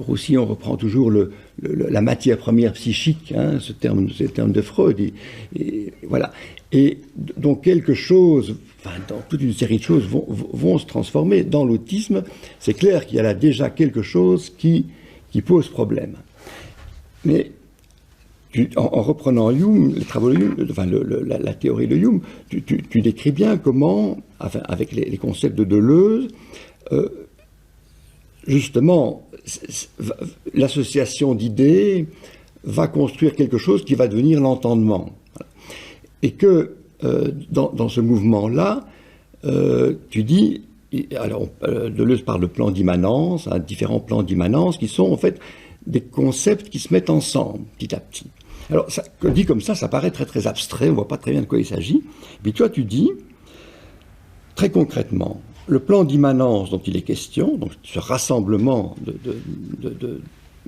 Roussillon reprend toujours la matière première psychique, ce terme de Freud, et voilà. Et donc quelque chose, dans toute une série de choses vont se transformer. Dans l'autisme, c'est clair qu'il y a là déjà quelque chose qui pose problème. Mais en reprenant Hume, les travaux de Hume, enfin la théorie de Hume, tu décris bien comment, enfin, avec les concepts de Deleuze, justement, l'association d'idées va construire quelque chose qui va devenir l'entendement. Et que dans ce mouvement-là, tu dis, alors Deleuze parle de plans d'immanence, différents plans d'immanence qui sont en fait des concepts qui se mettent ensemble petit à petit. Alors, dit comme ça paraît très très abstrait, on ne voit pas très bien de quoi il s'agit. Puis toi, tu dis, très concrètement, le plan d'immanence dont il est question, donc ce rassemblement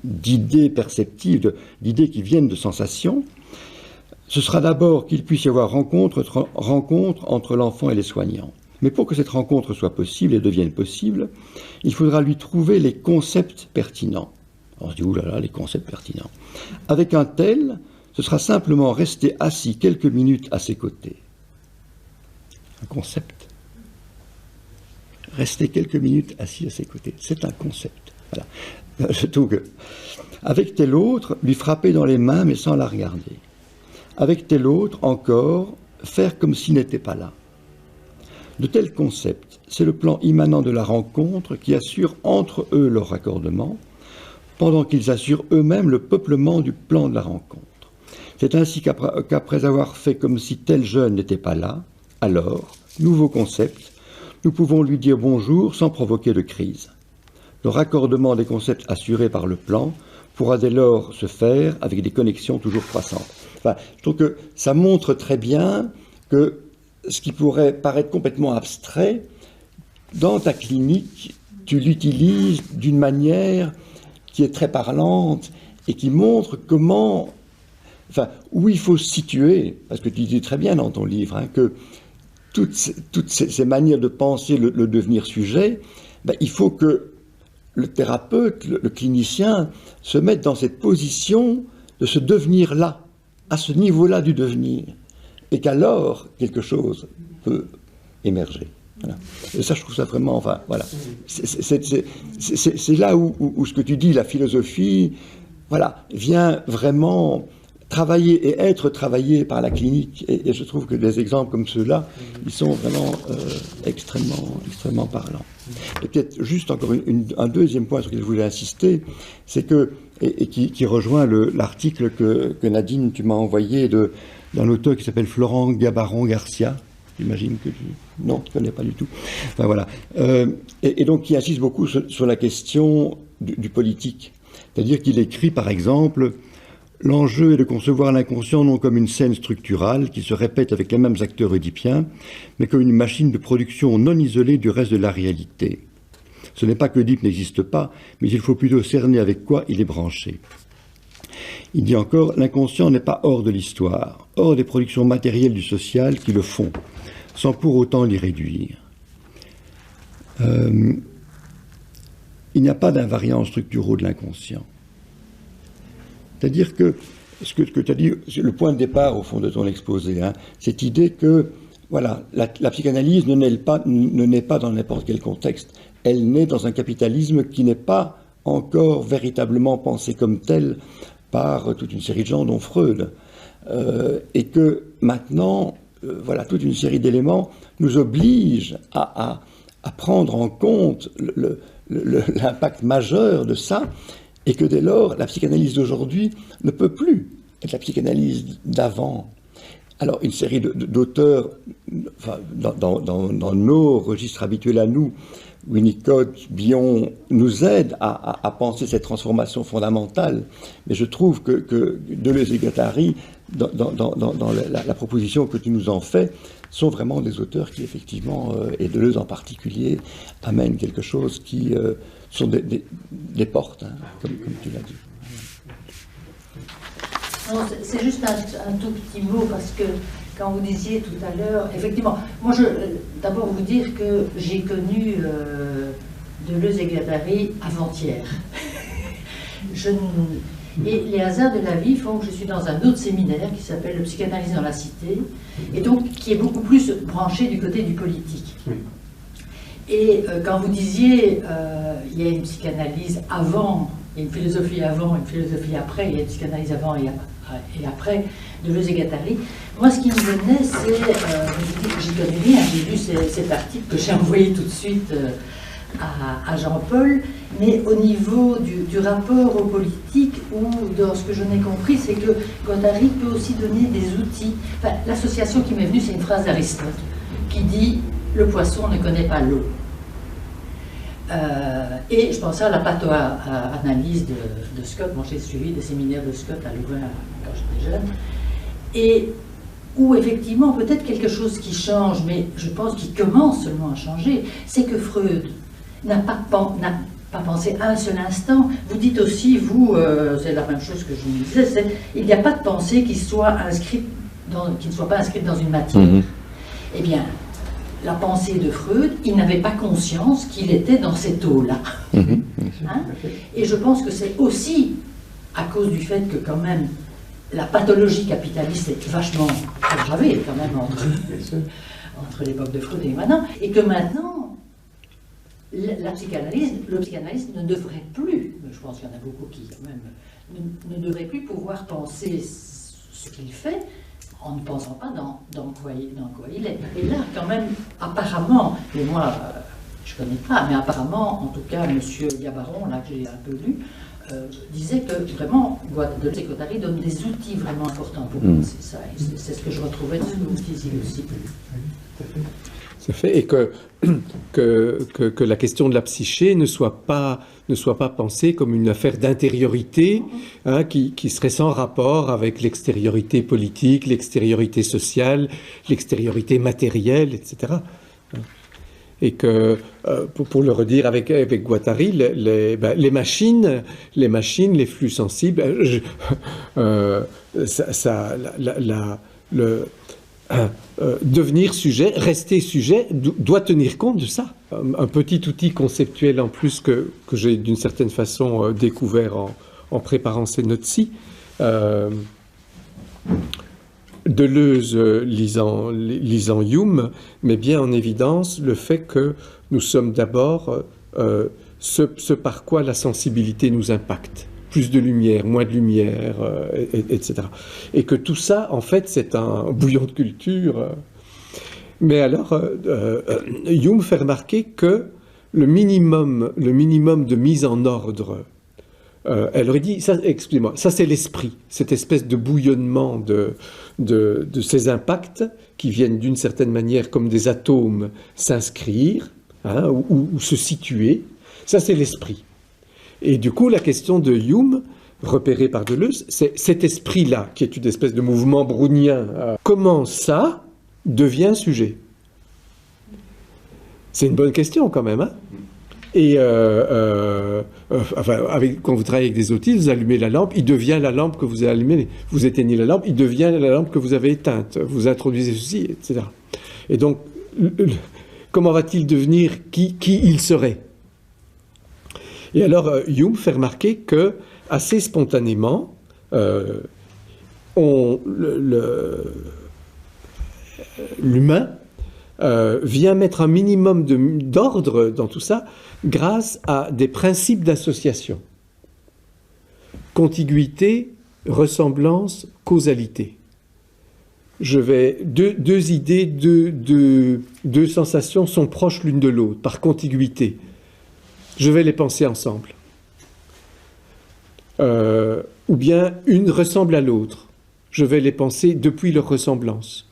d'idées perceptives, d'idées qui viennent de sensations, ce sera d'abord qu'il puisse y avoir rencontre entre l'enfant et les soignants. Mais pour que cette rencontre soit possible et devienne possible, il faudra lui trouver les concepts pertinents. On se dit, oulala, les concepts pertinents. Avec un tel, ce sera simplement rester assis quelques minutes à ses côtés. Un concept. Rester quelques minutes assis à ses côtés. C'est un concept. Voilà. Je trouve que, avec tel autre, lui frapper dans les mains mais sans la regarder. Avec tel autre, encore, faire comme s'il n'était pas là. De tels concepts, c'est le plan immanent de la rencontre qui assure entre eux leur raccordement, pendant qu'ils assurent eux-mêmes le peuplement du plan de la rencontre. C'est ainsi qu'après avoir fait comme si tel jeune n'était pas là, alors, nouveau concept, nous pouvons lui dire bonjour sans provoquer de crise. Le raccordement des concepts assurés par le plan pourra dès lors se faire avec des connexions toujours croissantes. Enfin, je trouve que ça montre très bien que ce qui pourrait paraître complètement abstrait, dans ta clinique, tu l'utilises d'une manière qui est très parlante et qui montre comment, enfin, où il faut se situer, parce que tu dis très bien dans ton livre que toutes ces manières de penser le devenir sujet, il faut que le thérapeute, le clinicien, se mette dans cette position de ce devenir-là, à ce niveau-là du devenir, et qu'alors quelque chose peut émerger. Voilà. Et ça, je trouve ça vraiment, enfin, voilà. C'est là où ce que tu dis, la philosophie, voilà, vient vraiment travailler et être travaillé par la clinique. Et je trouve que des exemples comme ceux-là, ils sont vraiment extrêmement parlants. Et peut-être juste encore un deuxième point sur lequel je voulais insister, c'est que, et qui rejoint l'article que Nadine, tu m'as envoyé d'un auteur qui s'appelle Florent Gabaron-Garcia. J'imagine que non, tu ne connais pas du tout. Enfin voilà. Et donc qui insiste beaucoup sur la question du politique. C'est-à-dire qu'il écrit, par exemple, « L'enjeu est de concevoir l'inconscient non comme une scène structurale qui se répète avec les mêmes acteurs oedipiens, mais comme une machine de production non isolée du reste de la réalité. Ce n'est pas que l'Oedipe n'existe pas, mais il faut plutôt cerner avec quoi il est branché. » Il dit encore « L'inconscient n'est pas hors de l'histoire, hors des productions matérielles du social qui le font, sans pour autant l'y réduire. Il n'y a pas d'invariants structuraux de l'inconscient. » C'est-à-dire que ce que tu as dit, c'est le point de départ au fond de ton exposé, hein, cette idée que voilà, la psychanalyse ne naît pas dans n'importe quel contexte, elle naît dans un capitalisme qui n'est pas encore véritablement pensé comme tel par toute une série de gens, dont Freud, et que maintenant, voilà, toute une série d'éléments nous obligent à prendre en compte l'impact majeur de ça, et que dès lors, la psychanalyse d'aujourd'hui ne peut plus être la psychanalyse d'avant. Alors, une série d'auteurs, enfin, dans nos registres habituels à nous, Winnicott, Bion, nous aident à penser cette transformation fondamentale. Mais je trouve que Deleuze et Guattari, dans la proposition que tu nous en fais, sont vraiment des auteurs qui, effectivement, et Deleuze en particulier, amènent quelque chose qui sont des portes, hein, comme tu l'as dit. C'est juste un tout petit mot, parce que quand vous disiez tout à l'heure, effectivement, moi d'abord vous dire que j'ai connu Deleuze et Guattari avant-hier. Et les hasards de la vie font que je suis dans un autre séminaire qui s'appelle le Psychanalyse dans la Cité, et donc qui est beaucoup plus branché du côté du politique. Oui. Et quand vous disiez, il y a une psychanalyse avant, il y a une philosophie avant, une philosophie après, il y a une psychanalyse avant et après, Deleuze et Guattari, moi ce qui me venait, c'est, j'y connais rien, j'ai lu cet article que j'ai envoyé tout de suite à Jean-Paul, mais au niveau du rapport aux politiques, ou dans ce que je n'ai compris, c'est que Guattari peut aussi donner des outils. Enfin, l'association qui m'est venue, c'est une phrase d'Aristote, qui dit « le poisson ne connaît pas l'eau ». Et je pensais à la patho-analyse de Scott. Moi j'ai suivi des séminaires de Scott à Louvain quand j'étais jeune, et où effectivement peut-être quelque chose qui change, mais je pense qu'il commence seulement à changer, c'est que Freud n'a pas pensé un seul instant. Vous dites aussi, vous, c'est la même chose que je vous disais, il n'y a pas de pensée qui soit inscrite qui ne soit pas inscrite dans une matière. Eh bien, la pensée de Freud, il n'avait pas conscience qu'il était dans cette eau-là. Hein? Et je pense que c'est aussi à cause du fait que quand même la pathologie capitaliste est vachement aggravée quand même entre l'époque de Freud et maintenant, et que maintenant le psychanalyste ne devrait plus, je pense qu'il y en a beaucoup qui quand même ne devrait plus pouvoir penser ce qu'il fait en ne pensant pas dans quoi il est. Et là, quand même, apparemment, et moi, je ne connais pas, mais apparemment, en tout cas, M. Gabaron, là, que j'ai un peu lu, disait que vraiment, Deleuze et Guattari donnent des outils vraiment importants pour penser ça. C'est ce que je retrouvais dans ce que vous disiez aussi. C'est fait, et que la question de la psyché ne soit pas pensée comme une affaire d'intériorité, hein, qui serait sans rapport avec l'extériorité politique, l'extériorité sociale, l'extériorité matérielle, etc. Et que, pour le redire avec Guattari, les machines, les flux sensibles, devenir sujet, rester sujet, doit tenir compte de ça. Un petit outil conceptuel en plus que j'ai d'une certaine façon découvert en préparant ces notes-ci. Deleuze, lisant Hume, met bien en évidence le fait que nous sommes d'abord ce par quoi la sensibilité nous impacte, plus de lumière, moins de lumière, etc. Et que tout ça, en fait, c'est un bouillon de culture. Mais alors, Hume fait remarquer que le minimum de mise en ordre, elle aurait dit, excusez-moi, ça c'est l'esprit, cette espèce de bouillonnement de ces impacts qui viennent d'une certaine manière comme des atomes s'inscrire, hein, ou se situer, ça c'est l'esprit. Et du coup, la question de Hume, repérée par Deleuze, c'est cet esprit-là, qui est une espèce de mouvement brownien, comment ça devient sujet? C'est une bonne question quand même, hein? Et quand vous travaillez avec des autistes, vous allumez la lampe, il devient la lampe que vous avez allumée. Vous éteignez la lampe, il devient la lampe que vous avez éteinte. Vous introduisez ceci, etc. Et donc, comment va-t-il devenir qui il serait? Et alors, Hume fait remarquer que, assez spontanément, l'humain vient mettre un minimum d'ordre dans tout ça grâce à des principes d'association. Contiguïté, ressemblance, causalité. Deux idées, deux sensations sont proches l'une de l'autre, par contiguïté. Je vais les penser ensemble. Ou bien une ressemble à l'autre. Je vais les penser depuis leur ressemblance.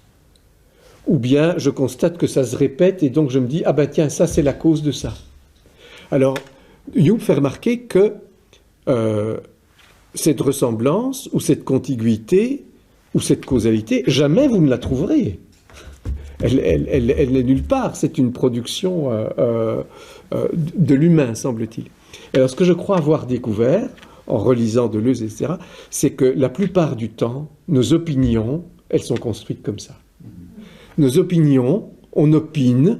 Ou bien je constate que ça se répète et donc je me dis, ah ben tiens, ça c'est la cause de ça. Alors, Hume fait remarquer que cette ressemblance ou cette contiguïté ou cette causalité, jamais vous ne la trouverez. Elle n'est nulle part, c'est une production de l'humain, semble-t-il. Alors ce que je crois avoir découvert, en relisant Deleuze, etc., c'est que la plupart du temps, nos opinions, elles sont construites comme ça. Nos opinions, on opine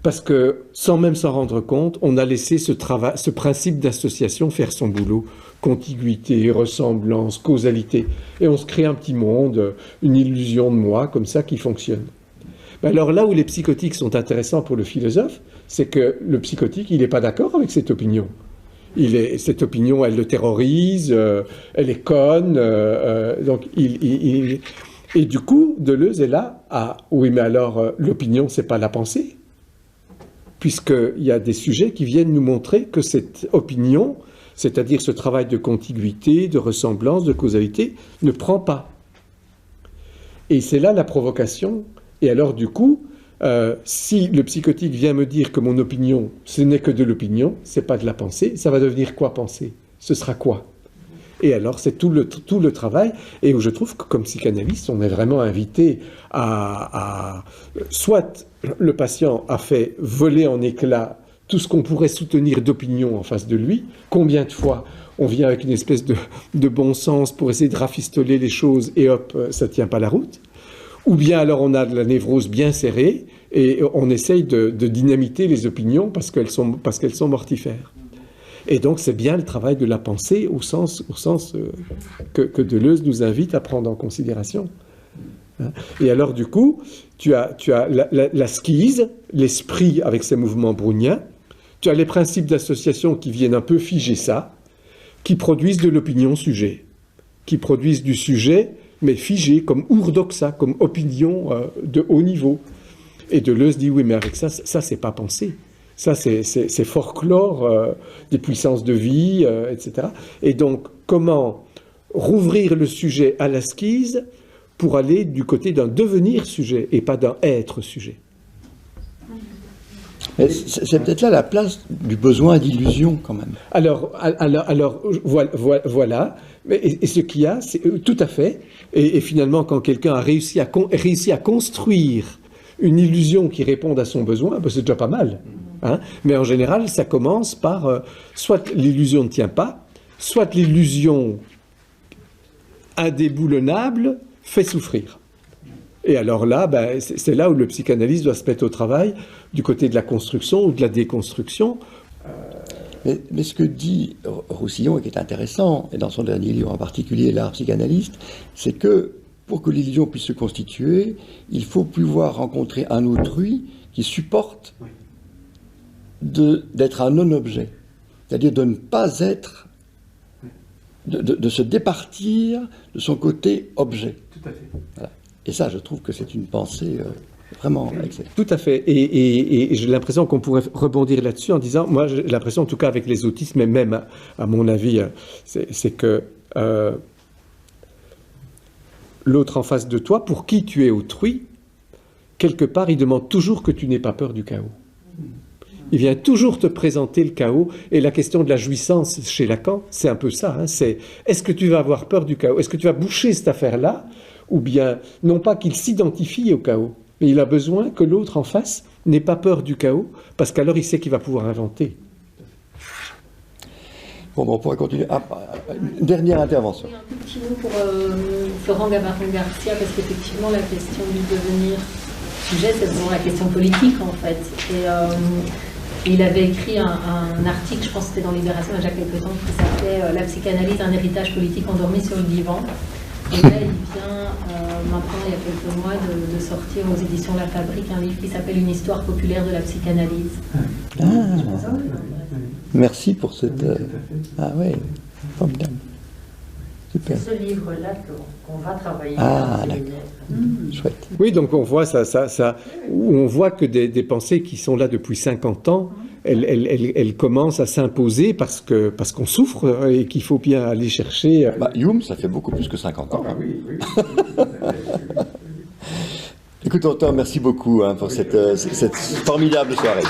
parce que, sans même s'en rendre compte, on a laissé ce principe d'association faire son boulot. Contiguïté, ressemblance, causalité. Et on se crée un petit monde, une illusion de moi, comme ça, qui fonctionne. Alors là où les psychotiques sont intéressants pour le philosophe, c'est que le psychotique, il n'est pas d'accord avec cette opinion. Cette opinion, elle le terrorise, elle est conne, donc et du coup, Deleuze est là à « oui, mais alors, l'opinion, c'est pas la pensée ». Puisqu'il y a des sujets qui viennent nous montrer que cette opinion, c'est-à-dire ce travail de contiguïté, de ressemblance, de causalité, ne prend pas. Et c'est là la provocation. Et alors, du coup, si le psychotique vient me dire que mon opinion, ce n'est que de l'opinion, c'est pas de la pensée, ça va devenir quoi penser? Ce sera quoi? Et alors, c'est tout le travail, et où je trouve que comme psychanalyste, on est vraiment invité à soit le patient a fait voler en éclats tout ce qu'on pourrait soutenir d'opinion en face de lui, combien de fois on vient avec une espèce de bon sens pour essayer de rafistoler les choses, et hop, ça tient pas la route, ou bien alors on a de la névrose bien serrée, et on essaye de dynamiter les opinions parce qu'elles sont mortifères. Et donc, c'est bien le travail de la pensée au sens que Deleuze nous invite à prendre en considération. Et alors, du coup, tu as la skise, l'esprit avec ses mouvements browniens, tu as les principes d'association qui viennent un peu figer ça, qui produisent de l'opinion sujet, qui produisent du sujet, mais figé, comme urdoxa, comme opinion de haut niveau. Et Deleuze dit, oui, mais avec ça c'est pas pensée. Ça, c'est folklore des puissances de vie, etc. Et donc, comment rouvrir le sujet à la skise pour aller du côté d'un devenir sujet et pas d'un être sujet? C'est peut-être là la place du besoin d'illusion, quand même. Alors voilà. Et ce qu'il y a, c'est tout à fait. Et finalement, quand quelqu'un a réussi à construire une illusion qui réponde à son besoin, ben c'est déjà pas mal. Hein? Mais en général, ça commence par soit l'illusion ne tient pas, soit l'illusion indéboulonnable fait souffrir. Et alors là, ben, c'est là où le psychanalyste doit se mettre au travail, du côté de la construction ou de la déconstruction. Mais ce que dit Roussillon, et qui est intéressant, et dans son dernier livre en particulier, L'art psychanalyste, c'est que pour que l'illusion puisse se constituer, il faut pouvoir rencontrer un autrui qui supporte d'être un non-objet, c'est-à-dire de ne pas être de se départir de son côté objet. Tout à fait. Voilà. Et ça, je trouve que c'est une pensée vraiment excellente. Tout à fait. Et j'ai l'impression qu'on pourrait rebondir là-dessus en disant, moi j'ai l'impression, en tout cas avec les autistes, mais même à mon avis, c'est que l'autre en face de toi, pour qui tu es autrui, quelque part, il demande toujours que tu n'aies pas peur du chaos. Il vient toujours te présenter le chaos. Et la question de la jouissance chez Lacan, c'est un peu ça. Hein, c'est est-ce que tu vas avoir peur du chaos? Est-ce que tu vas boucher cette affaire-là? Ou bien, non pas qu'il s'identifie au chaos, mais il a besoin que l'autre en face n'ait pas peur du chaos, parce qu'alors il sait qu'il va pouvoir inventer. Bon, on pourrait continuer. Une dernière intervention. Un tout petit mot pour Florent Gabaron-Garcia, parce qu'effectivement, la question du devenir sujet, c'est vraiment la question politique, en fait. Et il avait écrit un article, je pense que c'était dans Libération il y a déjà quelques temps, qui s'appelait « La psychanalyse, un héritage politique endormi sur le divan ». Et là, il vient, maintenant, il y a quelques mois, de sortir aux éditions La Fabrique un livre qui s'appelle « Une histoire populaire de la psychanalyse ». Merci pour cette... Ah oui, formidable. Super. C'est ce livre-là qu'on va travailler. Ah, d'accord. Chouette. Oui, donc on voit où on voit que des pensées qui sont là depuis 50 ans, elles commencent à s'imposer parce qu'on souffre et qu'il faut bien aller chercher. Hume, ça fait beaucoup plus que 50 ans. Oui. Écoute, Antoine, merci beaucoup pour cette formidable soirée.